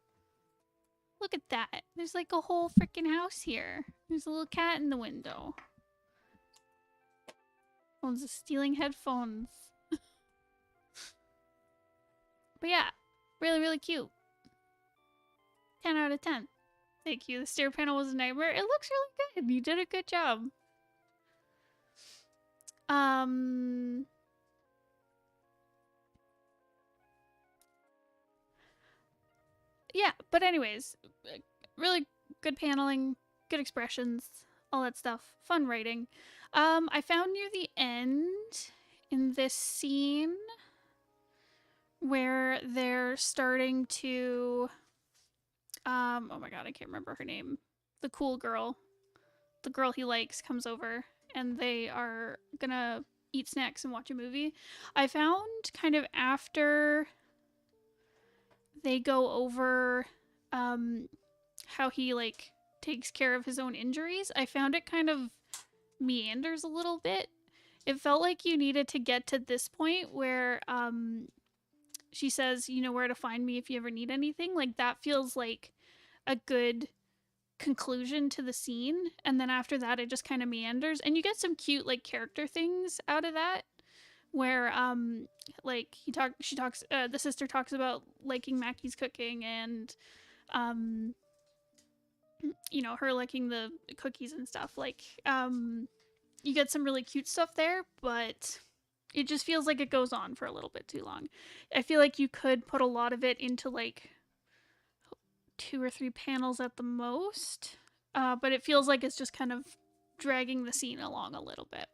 Look at that. There's, like, a whole freaking house here. There's a little cat in the window. Someone's stealing headphones. But yeah, really, really cute. 10 out of 10. Thank you. The stair panel was a nightmare. It looks really good. You did a good job. Yeah, but anyways, really good paneling, good expressions, all that stuff. Fun writing. I found near the end in this scene where they're starting to, oh my god, I can't remember her name. The cool girl. The girl he likes comes over and they are gonna eat snacks and watch a movie. I found kind of after they go over how he, like, takes care of his own injuries, I found it kind of meanders a little bit. It felt like you needed to get to this point where she says, you know where to find me if you ever need anything. Like, that feels like a good conclusion to the scene, and then after that it just kind of meanders, and you get some cute, like, character things out of that, where like, the sister talks about liking Mackie's cooking, and you know, her liking the cookies and stuff. Like, you get some really cute stuff there, but it just feels like it goes on for a little bit too long. I feel like you could put a lot of it into, like, 2 or 3 panels at the most, but it feels like it's just kind of dragging the scene along a little bit.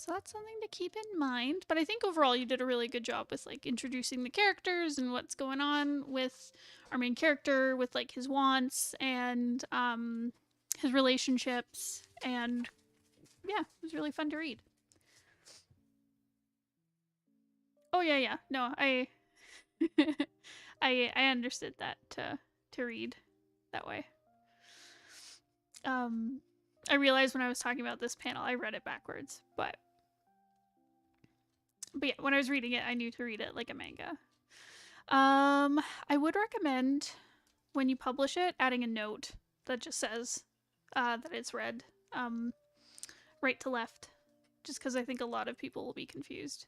So that's something to keep in mind. But I think overall you did a really good job with like introducing the characters and what's going on with our main character, with like his wants and his relationships, and yeah, it was really fun to read. Oh yeah. No, I I understood that to read that way. I realized when I was talking about this panel, I read it backwards, but yeah, when I was reading it, I knew to read it like a manga. I would recommend when you publish it, adding a note that just says that it's read right to left, just because I think a lot of people will be confused.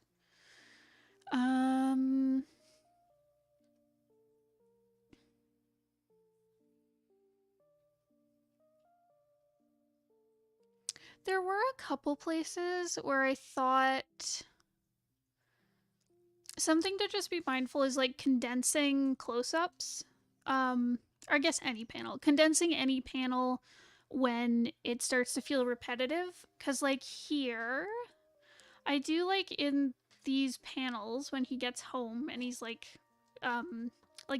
There were a couple places where I thought something to just be mindful is like condensing close-ups. Or I guess any panel. Condensing any panel when it starts to feel repetitive. Cause like here, I do like in these panels when he gets home and he's like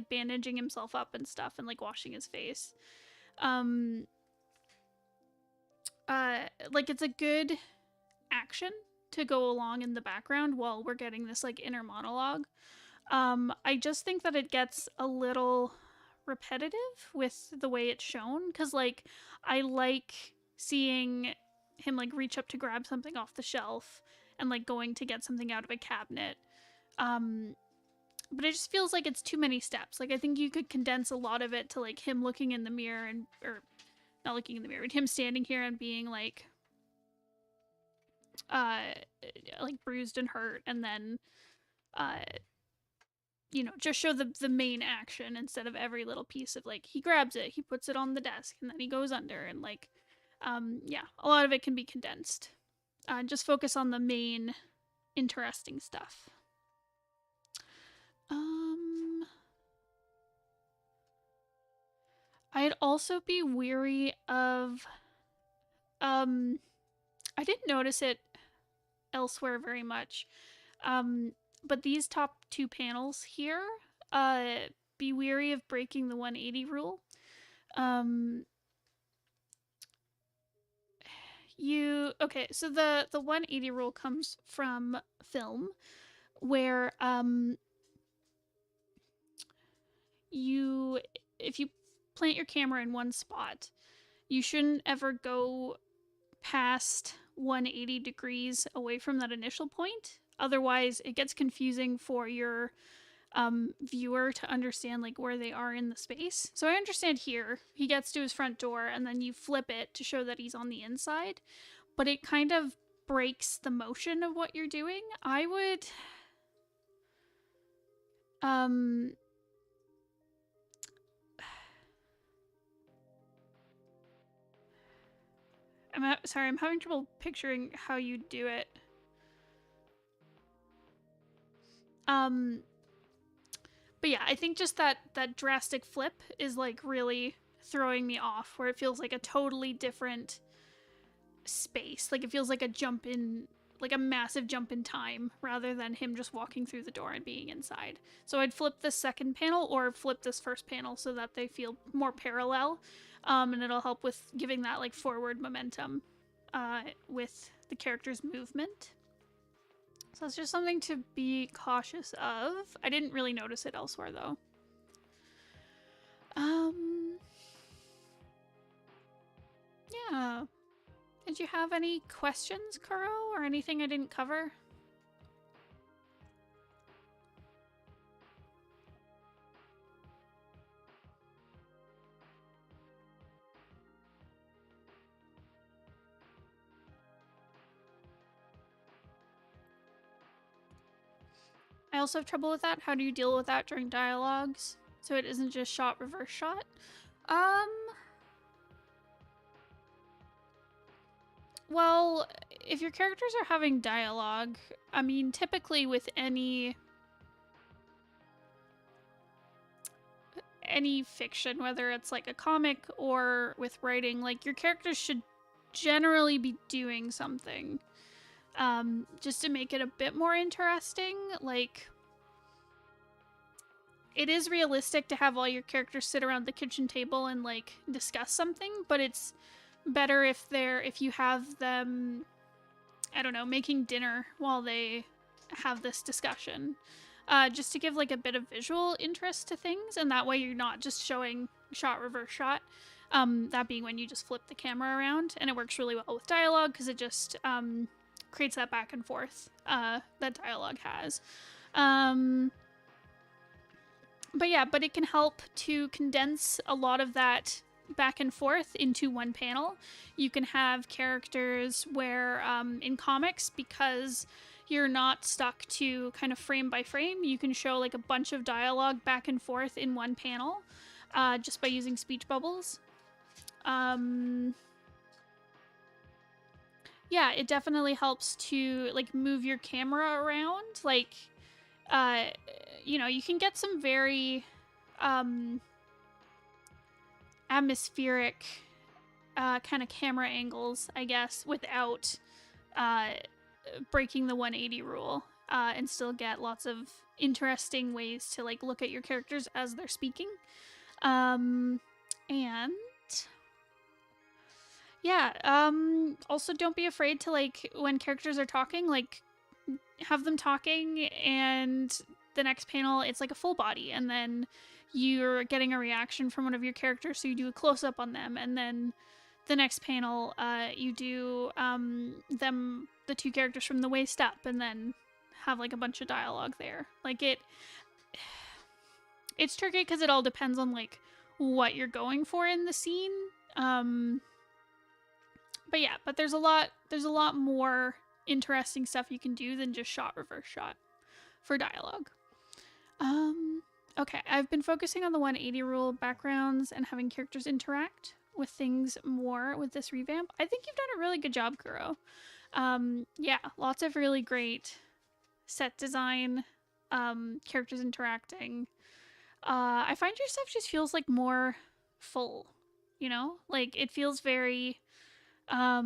bandaging himself up and stuff and like washing his face. Like it's a good action to go along in the background while we're getting this like inner monologue. I just think that it gets a little repetitive with the way it's shown, because like I like seeing him like reach up to grab something off the shelf and like going to get something out of a cabinet. But it just feels like it's too many steps. Like I think you could condense a lot of it to like him looking in the mirror and or not looking in the mirror, but him standing here and being like bruised and hurt, and then just show the main action instead of every little piece of like he grabs it, he puts it on the desk, and then he goes under, and like yeah, a lot of it can be condensed. Just focus on the main interesting stuff. I'd also be weary of I didn't notice it elsewhere very much. But these top two panels here, be wary of breaking the 180 rule. So the 180 rule comes from film, where if you plant your camera in one spot, you shouldn't ever go past 180 degrees away from that initial point. Otherwise, it gets confusing for your viewer to understand like where they are in the space. So I understand here he gets to his front door and then you flip it to show that he's on the inside, but it kind of breaks the motion of what you're doing. I would I'm having trouble picturing how you do it. But yeah, I think just that drastic flip is like really throwing me off, where it feels like a totally different space. Like it feels like a jump in, like a massive jump in time, rather than him just walking through the door and being inside. So I'd flip this second panel or flip this first panel so that they feel more parallel. And it'll help with giving that like forward momentum with the character's movement. So it's just something to be cautious of. I didn't really notice it elsewhere though. Yeah. Did you have any questions, Kuro, or anything I didn't cover? I also have trouble with that. How do you deal with that during dialogues? So it isn't just shot, reverse shot? Well, if your characters are having dialogue, I mean, typically with any fiction, whether it's like a comic or with writing, like your characters should generally be doing something. just to make it a bit more interesting. Like, it is realistic to have all your characters sit around the kitchen table and like discuss something, but it's better if you have them, I don't know, making dinner while they have this discussion. Just to give like a bit of visual interest to things, and that way you're not just showing shot, reverse shot. That being when you just flip the camera around, and it works really well with dialogue because it just creates that back and forth that dialogue has. But yeah, but it can help to condense a lot of that back and forth into one panel. You can have characters where in comics, because you're not stuck to kind of frame by frame, you can show like a bunch of dialogue back and forth in one panel just by using speech bubbles. Yeah, it definitely helps to like move your camera around. Like, you know, you can get some very atmospheric kind of camera angles, I guess, without breaking the 180 rule, and still get lots of interesting ways to like look at your characters as they're speaking. And yeah, also don't be afraid to like when characters are talking, like have them talking, and the next panel it's like a full body, and then you're getting a reaction from one of your characters, so you do a close-up on them, and then the next panel you do the two characters from the waist up, and then have like a bunch of dialogue there. Like it's tricky because it all depends on like what you're going for in the scene. But yeah, but there's a lot more interesting stuff you can do than just shot, reverse shot for dialogue. Okay, I've been focusing on the 180 rule backgrounds and having characters interact with things more with this revamp. I think you've done a really good job, Kuro. Yeah, lots of really great set design, characters interacting. I find your stuff just feels like more full, you know? Like it feels very yeah,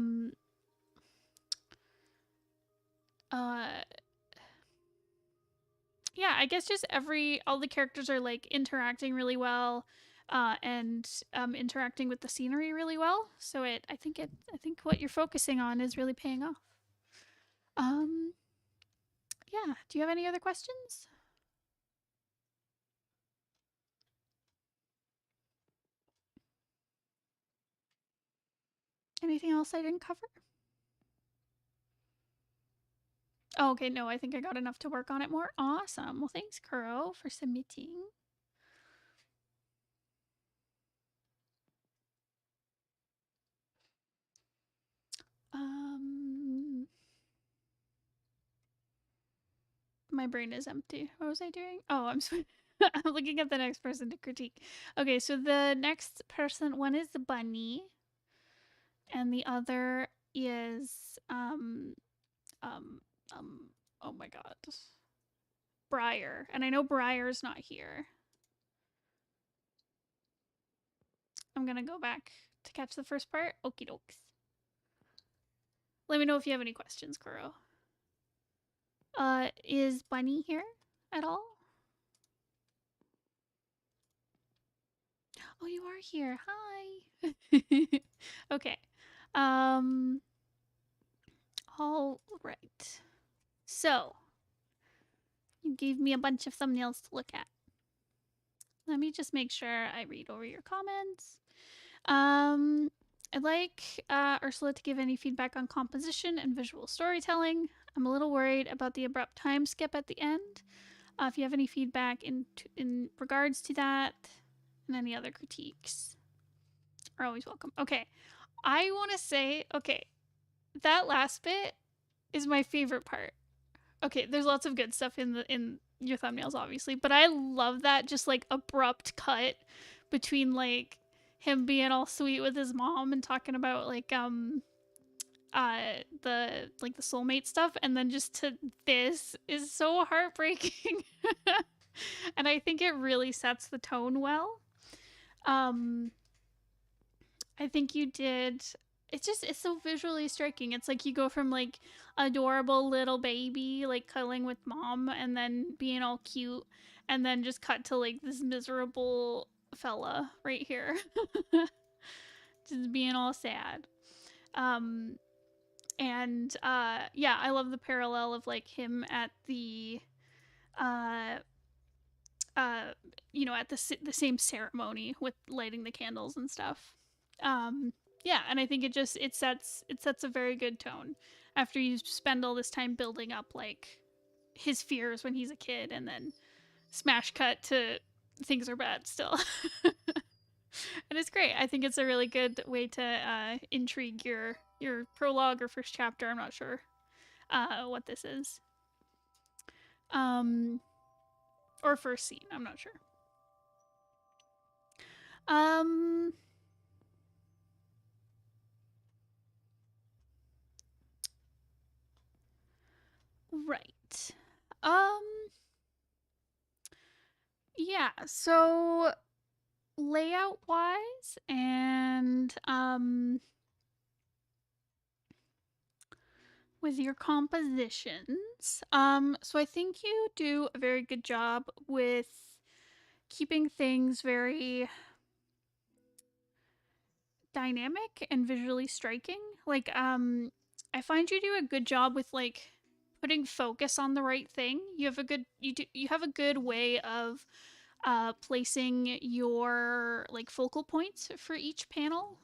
I guess just all the characters are like interacting really well, and interacting with the scenery really well. So I think what you're focusing on is really paying off. Yeah. Do you have any other questions? Anything else I didn't cover? Oh, okay. No, I think I got enough to work on it more. Awesome. Well, thanks, Kuro, for submitting. My brain is empty. What was I doing? Oh, I'm I'm looking at the next person to critique. Okay, so the next person, one is the bunny, and the other is oh my god, Briar. And I know Briar's not here. I'm gonna go back to catch the first part. Okie dokes. Let me know if you have any questions, Kuro. Is Bunny here at all? Oh, you are here. Hi. Okay. All right. So, you gave me a bunch of thumbnails to look at. Let me just make sure I read over your comments. I'd like Ursula to give any feedback on composition and visual storytelling. I'm a little worried about the abrupt time skip at the end. If you have any feedback in regards to that, and any other critiques, are always welcome. Okay, I want to say, okay, that last bit is my favorite part. Okay, there's lots of good stuff in your thumbnails, obviously, but I love that just like abrupt cut between like him being all sweet with his mom and talking about like the soulmate stuff, and then just to this is so heartbreaking. And I think it really sets the tone well. I think you did it's so visually striking. It's like you go from like adorable little baby like cuddling with mom and then being all cute, and then just cut to like this miserable fella right here. Just being all sad. Um and yeah, I love the parallel of like him at the uh uh at the same ceremony with lighting the candles and stuff. Um yeah, and I think it sets a very good tone after you spend all this time building up like his fears when he's a kid, and then smash cut to things are bad still. And it's great. I think it's a really good way to intrigue your prologue or first chapter. I'm not sure what this is. Um, or first scene. I'm not sure. Um, right. Um, yeah. So layout wise and with your compositions. So I think you do a very good job with keeping things very dynamic and visually striking. Like, I find you do a good job with like putting focus on the right thing. You have a good way of placing your like focal points for each panel.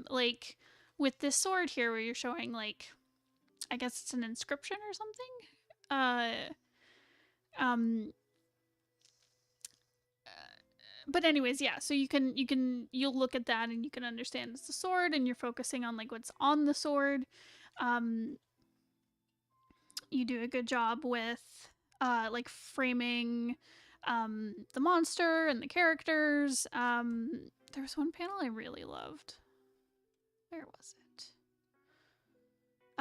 Like with this sword here where you're showing like I guess it's an inscription or something. Um but anyways, yeah, so you'll look at that and you can understand it's a sword and you're focusing on like what's on the sword. Um you do a good job with like framing the monster and the characters. There was one panel I really loved. Where was it?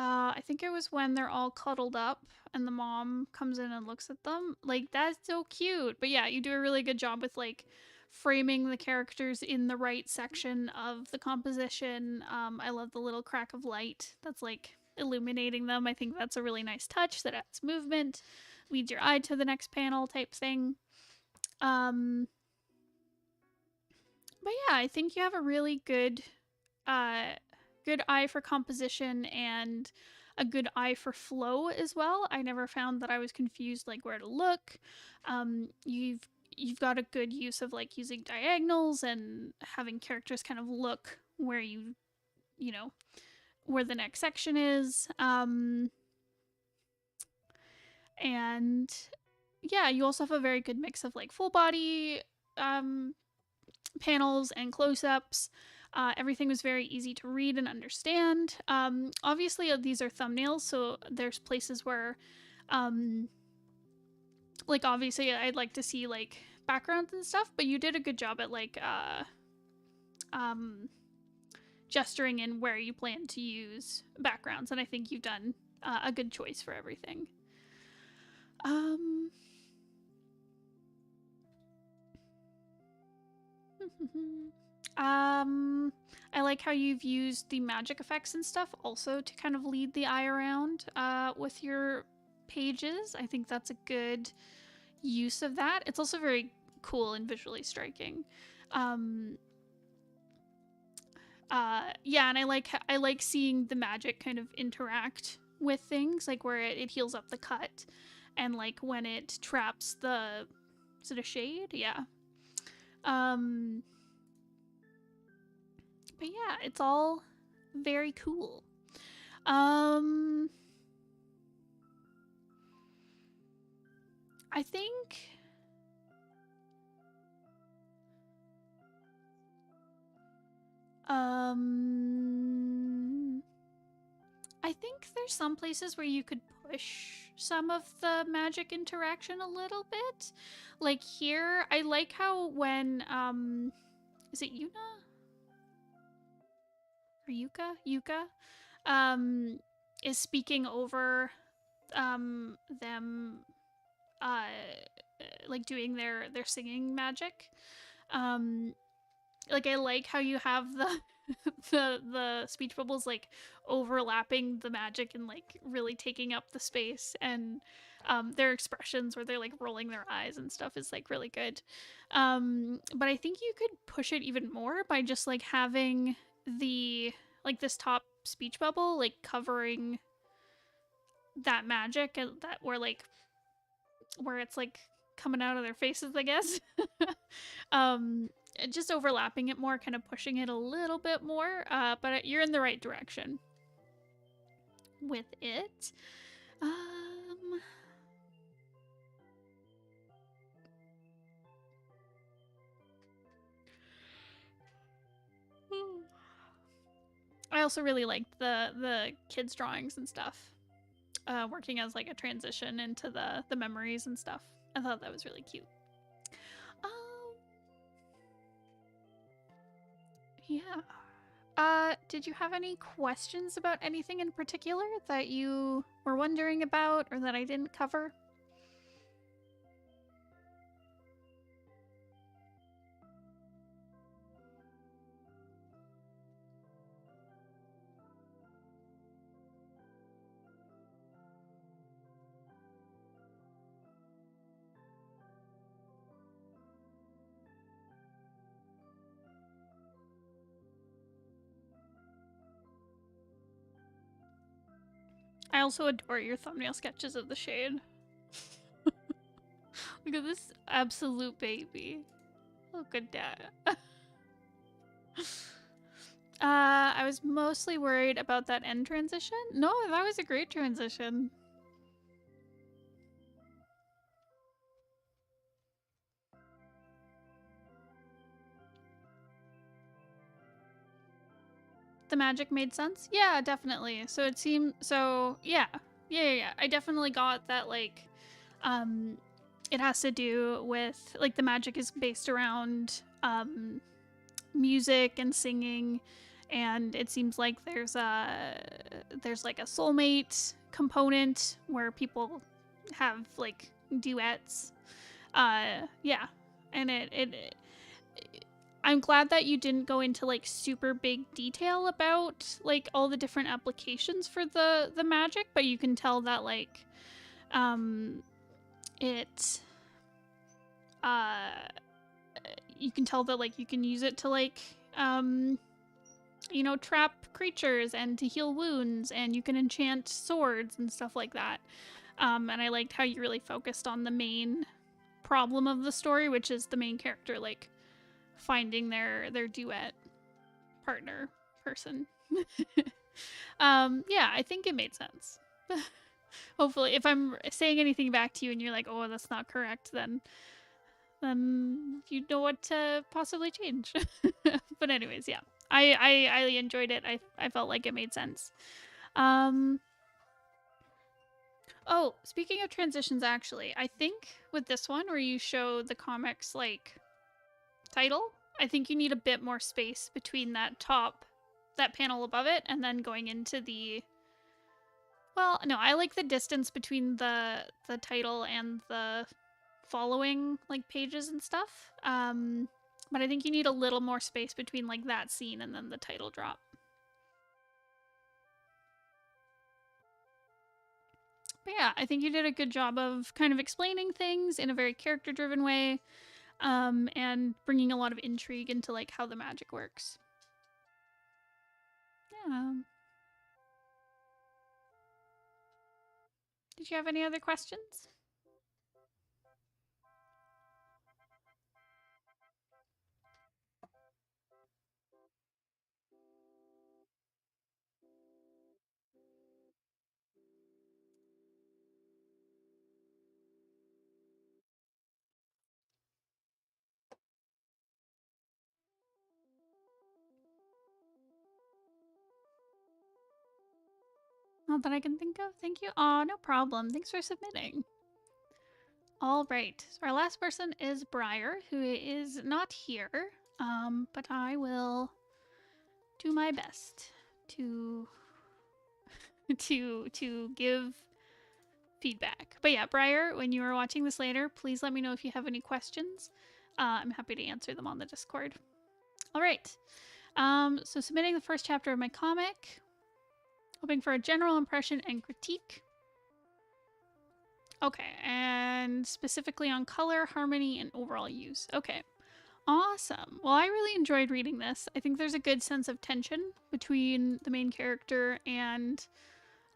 I think it was when they're all cuddled up and the mom comes in and looks at them. Like, that's so cute. But yeah, you do a really good job with like framing the characters in the right section of the composition. I love the little crack of light that's like illuminating them. I think that's a really nice touch that adds movement, leads your eye to the next panel type thing. Um, but yeah, I think you have a really good eye for composition and a good eye for flow as well. I never found that I was confused like where to look. You've got a good use of like using diagonals and having characters kind of look where you know where the next section is. And yeah, you also have a very good mix of like full body panels and close-ups. Everything was very easy to read and understand. Obviously, these are thumbnails, so there's places where, like, obviously, I'd like to see like backgrounds and stuff. But you did a good job at like, gesturing in where you plan to use backgrounds, and I think you've done a good choice for everything. I like how you've used the magic effects and stuff also to kind of lead the eye around with your pages. I think that's a good use of that. It's also very cool and visually striking. Yeah, and I like seeing the magic kind of interact with things, like where it heals up the cut, and like when it traps the, is it a shade? Yeah. But yeah, it's all very cool. I think I think there's some places where you could push some of the magic interaction a little bit. Like here, I like how when is it Yuna? Or Yuka? Yuka is speaking over them uh like doing their singing magic. Like I like how you have the the speech bubbles like overlapping the magic and like really taking up the space, and their expressions where they're like rolling their eyes and stuff is like really good. But I think you could push it even more by just like having the like this top speech bubble like covering that magic, and that where it's like coming out of their faces, I guess. um just overlapping it more, kind of pushing it a little bit more, but you're in the right direction with it. I also really liked the kids drawings and stuff, working as like a transition into the memories and stuff. I thought that was really cute. Yeah. Did you have any questions about anything in particular that you were wondering about or that I didn't cover? I also adore your thumbnail sketches of the shade. Look at this absolute baby. Look at that. I was mostly worried about that end transition. No, that was a great transition. The magic made sense? Yeah, definitely. So it seemed so yeah. Yeah. I definitely got that like it has to do with like the magic is based around music and singing, and it seems like there's like a soulmate component where people have like duets. Yeah. And it I'm glad that you didn't go into like super big detail about like all the different applications for the magic, but you can tell that like it you can tell that like you can use it to like you know, trap creatures and to heal wounds, and you can enchant swords and stuff like that. And I liked how you really focused on the main problem of the story, which is the main character like finding their duet partner person. Yeah, I think it made sense. Hopefully, if I'm saying anything back to you and you're like, "Oh, that's not correct," then you know what to possibly change. But anyways, yeah. I enjoyed it. I felt like it made sense. Oh, speaking of transitions, actually, I think with this one where you show the comics like title, I think you need a bit more space between that panel above it, and then going into the. Well, no, I like the distance between the title and the following like pages and stuff. But I think you need a little more space between like that scene and then the title drop. But yeah, I think you did a good job of kind of explaining things in a very character-driven way, and bringing a lot of intrigue into like how the magic works. Yeah. Did you have any other questions? Not that I can think of. Thank you. Oh, no problem. Thanks for submitting. All right. So our last person is Briar, who is not here. But I will do my best to to give feedback. But yeah, Briar, when you are watching this later, please let me know if you have any questions. I'm happy to answer them on the Discord. All right. So submitting the first chapter of my comic, hoping for a general impression and critique. Okay, and specifically on color, harmony, and overall use. Okay, awesome. Well, I really enjoyed reading this. I think there's a good sense of tension between the main character and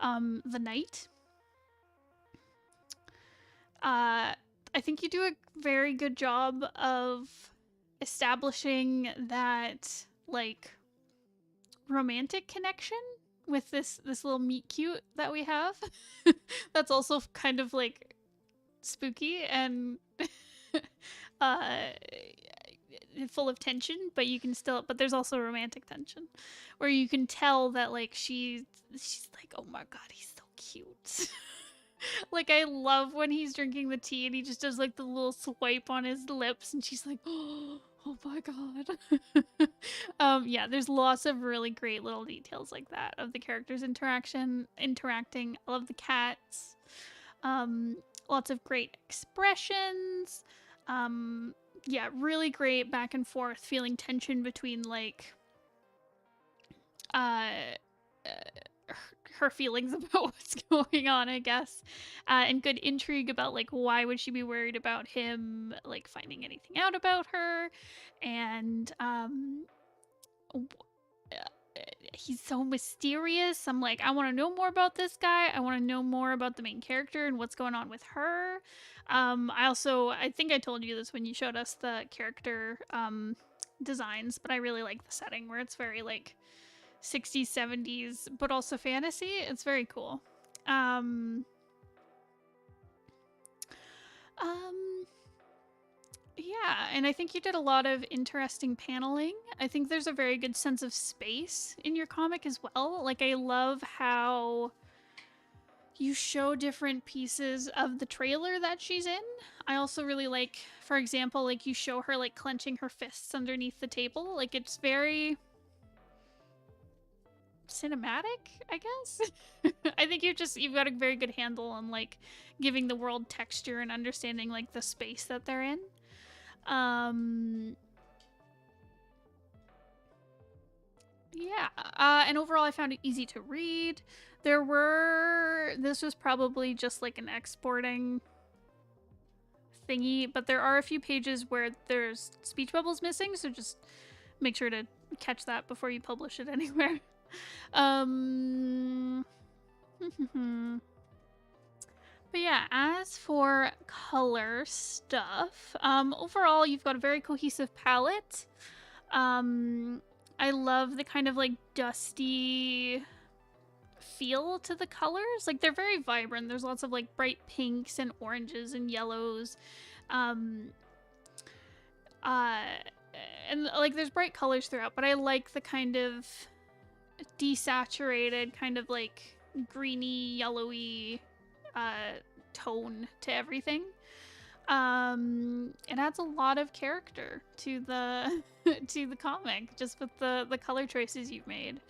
the knight. I think you do a very good job of establishing that, like, romantic connection with this little meet cute that we have. That's also kind of like spooky and uh full of tension, but you can still, but there's also romantic tension where you can tell that like she's like, oh my god, he's so cute. Like, I love when he's drinking the tea and he just does like the little swipe on his lips and she's like, oh my god. Yeah, there's lots of really great little details like that of the characters interacting. I love the cats. Lots of great expressions. Yeah, really great back and forth, feeling tension between like uh her feelings about what's going on, I guess, and good intrigue about like why would she be worried about him like finding anything out about her, and he's so mysterious. I'm like, I want to know more about this guy. I want to know more about the main character and what's going on with her. I think I told you this when you showed us the character designs, but I really like the setting where it's very like 60s, 70s, but also fantasy. It's very cool. Yeah, and I think you did a lot of interesting paneling. I think there's a very good sense of space in your comic as well. Like, I love how you show different pieces of the trailer that she's in. I also really like, for example, like you show her like clenching her fists underneath the table. Like, it's very cinematic, I guess. I think you've got a very good handle on like giving the world texture and understanding like the space that they're in. Yeah, and overall I found it easy to read. This was probably just like an exporting thingy, but there are a few pages where there's speech bubbles missing, so just make sure to catch that before you publish it anywhere. But yeah, as for color stuff, overall you've got a very cohesive palette. I love the kind of like dusty feel to the colors. Like, they're very vibrant. There's lots of like bright pinks and oranges and yellows. And like there's bright colors throughout, but I like the kind of desaturated, kind of like greeny, yellowy tone to everything. It adds a lot of character to the to the comic just with the color choices you've made.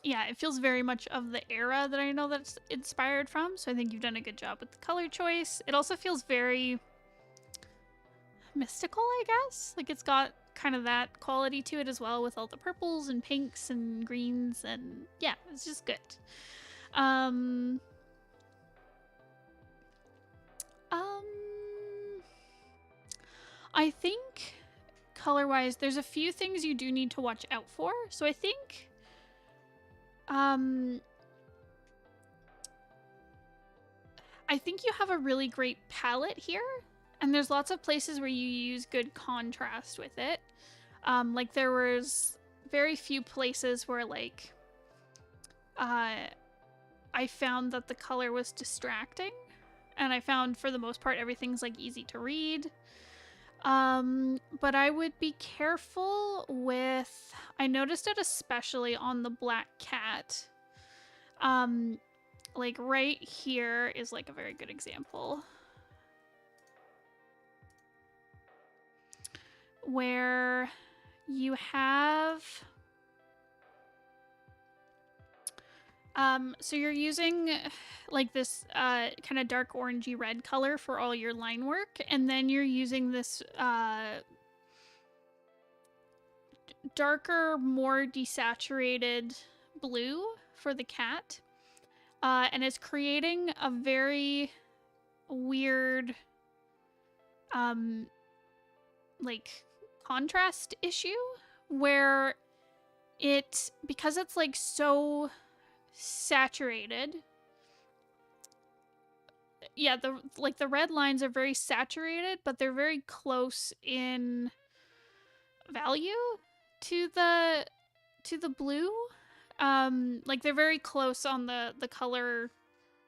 Yeah, it feels very much of the era that I know that's inspired from, so I think you've done a good job with the color choice. It also feels very mystical, I guess. Like, it's got kind of that quality to it as well, with all the purples and pinks and greens, and yeah, it's just good. I think color-wise, there's a few things you do need to watch out for. So I think you have a really great palette here, and there's lots of places where you use good contrast with it. Like, there was very few places where like I found that the color was distracting, and I found for the most part everything's like easy to read. But I would be careful with, I noticed it especially on the black cat. Like right here is like a very good example where you have, so you're using like this kind of dark orangey red color for all your line work, and then you're using this darker, more desaturated blue for the cat. And it's creating a very weird, like, contrast issue where because it's like so saturated. Yeah, the red lines are very saturated, but they're very close in value to the blue. Like they're very close on the color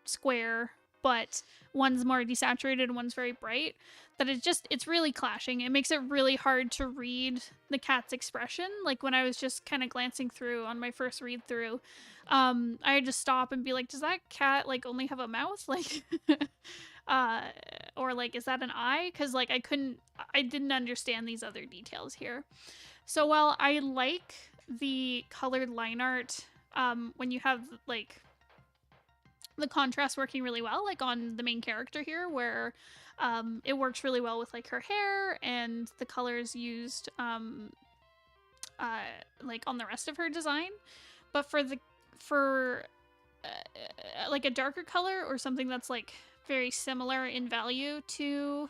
square, but one's more desaturated and one's very bright. That it's really clashing. It makes it really hard to read the cat's expression. Like when I was just kind of glancing through on my first read through, I had to stop and be like, does that cat like only have a mouth? Like, or like, is that an eye? Because like I didn't understand these other details here. So while I like the colored line art, when you have like the contrast working really well, like on the main character here, where it works really well with like her hair and the colors used like on the rest of her design. But for like a darker color or something that's like very similar in value to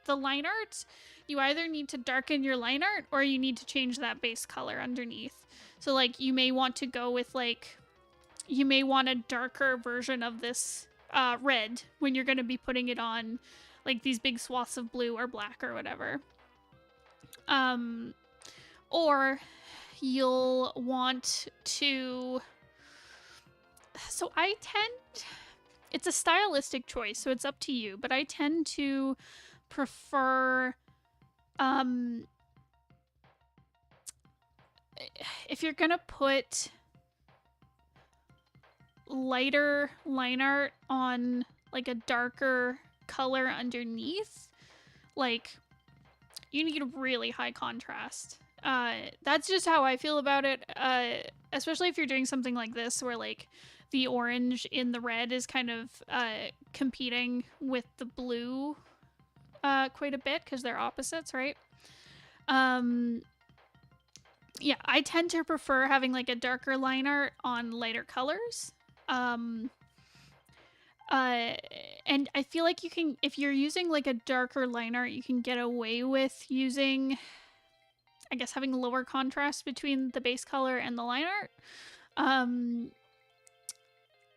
the line art, you either need to darken your line art or you need to change that base color underneath. So like you may want to go with like, you may want a darker version of this red when you're going to be putting it on like these big swaths of blue or black or whatever. Or you'll want to, so it's a stylistic choice, so it's up to you, but I tend to prefer, if you're gonna put lighter line art on like a darker color underneath, like you need really high contrast. That's just how I feel about it, especially if you're doing something like this where like the orange in the red is kind of competing with the blue quite a bit because they're opposites, right? Yeah, I tend to prefer having like a darker line art on lighter colors. And I feel like you can, if you're using like a darker line art, you can get away with using, I guess, having lower contrast between the base color and the line art.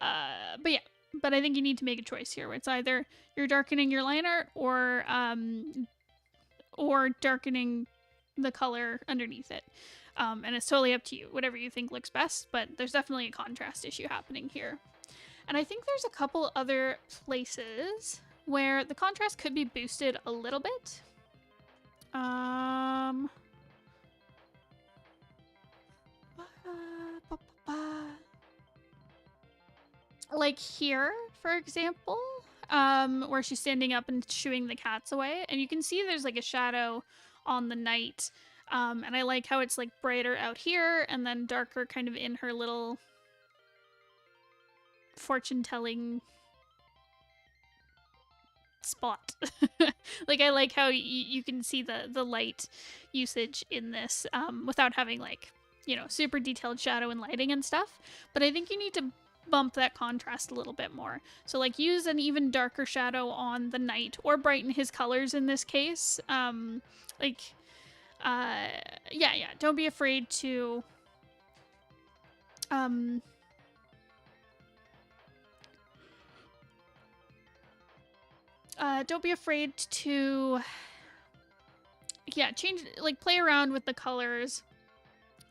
But yeah, but I think you need to make a choice here where it's either you're darkening your line art or darkening the color underneath it. And it's totally up to you, whatever you think looks best, but there's definitely a contrast issue happening here. And I think there's a couple other places where the contrast could be boosted a little bit. Like here, for example, where she's standing up and shooing the cats away, and you can see there's like a shadow on the night. And I like how it's like brighter out here and then darker kind of in her little fortune-telling spot. Like I like how you can see the light usage in this without having like, you know, super detailed shadow and lighting and stuff. But I think you need to bump that contrast a little bit more. So like use an even darker shadow on the night or brighten his colors in this case. Yeah, don't be afraid to change, like play around with the colors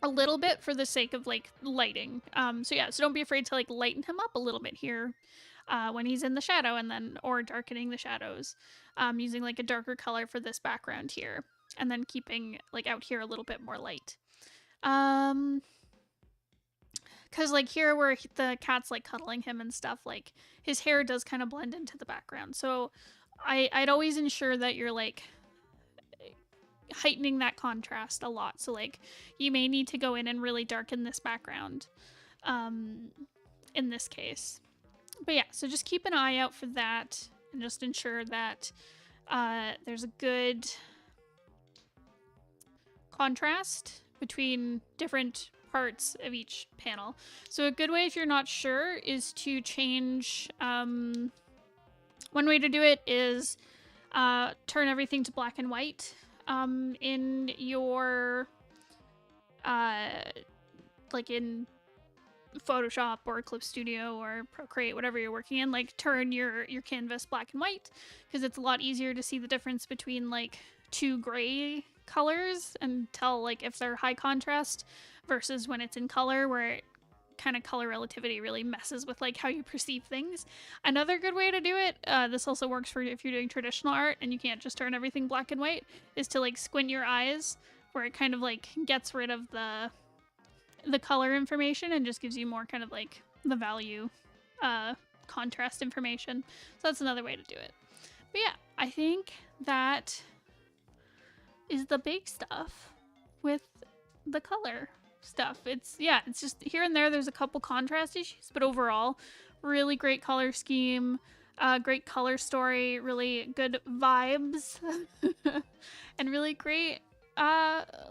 a little bit for the sake of like lighting. So don't be afraid to like lighten him up a little bit here when he's in the shadow, and then or darkening the shadows using like a darker color for this background here, and then keeping like out here a little bit more light. Because like here where the cat's like cuddling him and stuff, like his hair does kind of blend into the background. So I'd always ensure that you're like heightening that contrast a lot. So like you may need to go in and really darken this background in this case. But yeah, so just keep an eye out for that and just ensure that there's a good contrast between different parts of each panel. So a good way, if you're not sure, is to change. One way to do it is turn everything to black and white in your like in Photoshop or Clip Studio or Procreate, whatever you're working in. Like turn your canvas black and white, because it's a lot easier to see the difference between like two gray colors and tell like if they're high contrast versus when it's in color, where kind of color relativity really messes with like how you perceive things. Another good way to do it, this also works for if you're doing traditional art and you can't just turn everything black and white, is to like squint your eyes, where it kind of like gets rid of the color information and just gives you more kind of like the value contrast information. So that's another way to do it. But yeah, I think that is the big stuff with the color stuff. It's just here and there's a couple contrast issues, but overall really great color scheme, great color story, really good vibes and really great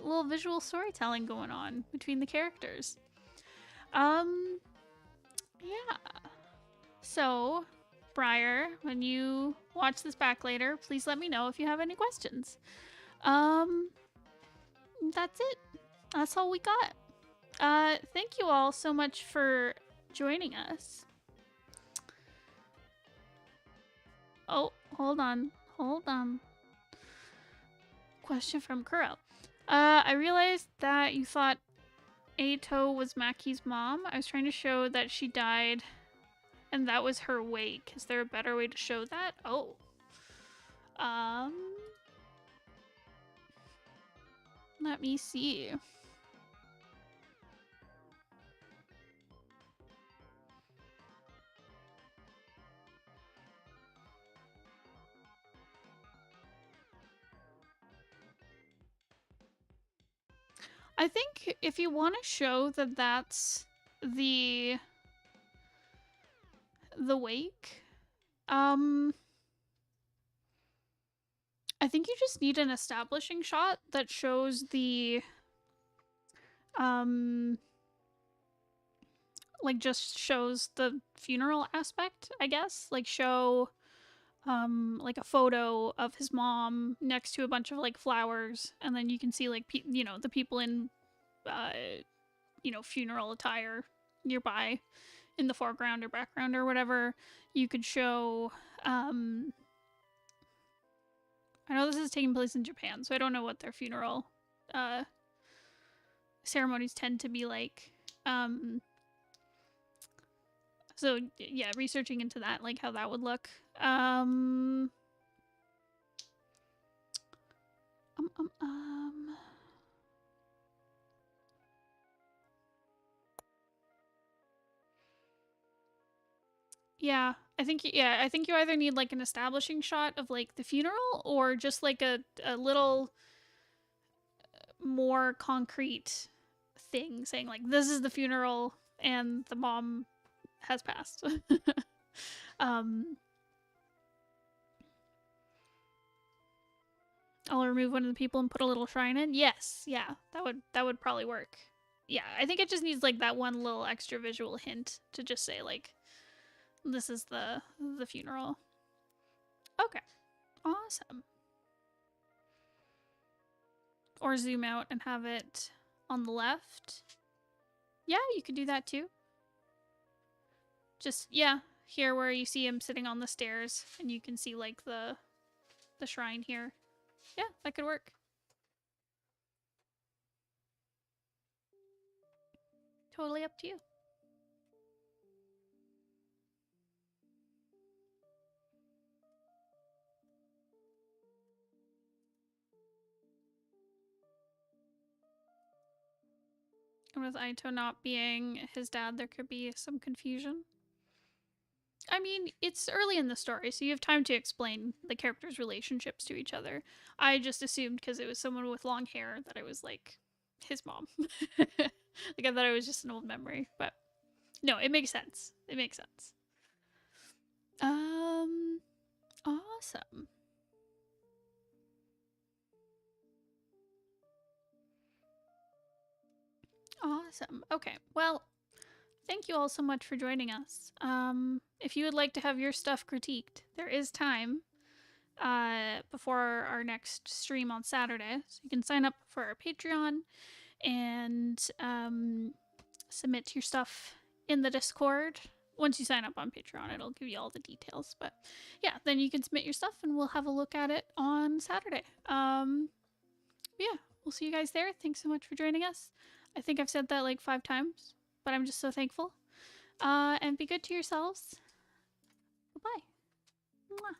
little visual storytelling going on between the characters. Yeah. So, Briar, when you watch this back later, please let me know if you have any questions. That's it. That's all we got. Thank you all so much for joining us. Oh, hold on. Question from Kuro. I realized that you thought Ato was Maki's mom. I was trying to show that she died and that was her wake. Is there a better way to show that? Oh. Let me see. I think if you want to show that that's the wake, I think you just need an establishing shot that shows the like just shows the funeral aspect, I guess. Like show like a photo of his mom next to a bunch of like flowers, and then you can see like the people in funeral attire nearby in the foreground or background or whatever. You could show I know this is taking place in Japan, so I don't know what their funeral ceremonies tend to be like. So yeah, researching into that, like how that would look. Yeah, I think you either need like an establishing shot of like the funeral, or just like a little more concrete thing saying like this is the funeral and the mom has passed. I'll remove one of the people and put a little shrine in. Yes, yeah, that would probably work. Yeah, I think it just needs like that one little extra visual hint to just say like this is the funeral. Okay, awesome. Or zoom out and have it on the left. Yeah, you could do that too. Just yeah, here where you see him sitting on the stairs and you can see like the shrine here. Yeah, that could work. Totally up to you. And with Aito not being his dad, there could be some confusion. I mean, it's early in the story, so you have time to explain the characters' relationships to each other. I just assumed because it was someone with long hair that it was like his mom. Like I thought it was just an old memory, but no, it makes sense. It makes sense. Awesome. Awesome. Okay. Well, thank you all so much for joining us. If you would like to have your stuff critiqued, there is time before our next stream on Saturday. So you can sign up for our Patreon and submit your stuff in the Discord. Once you sign up on Patreon, it'll give you all the details. But yeah, then you can submit your stuff and we'll have a look at it on Saturday. Yeah, we'll see you guys there. Thanks so much for joining us. I think I've said that like 5 times, but I'm just so thankful. And be good to yourselves. Bye-bye. Mwah.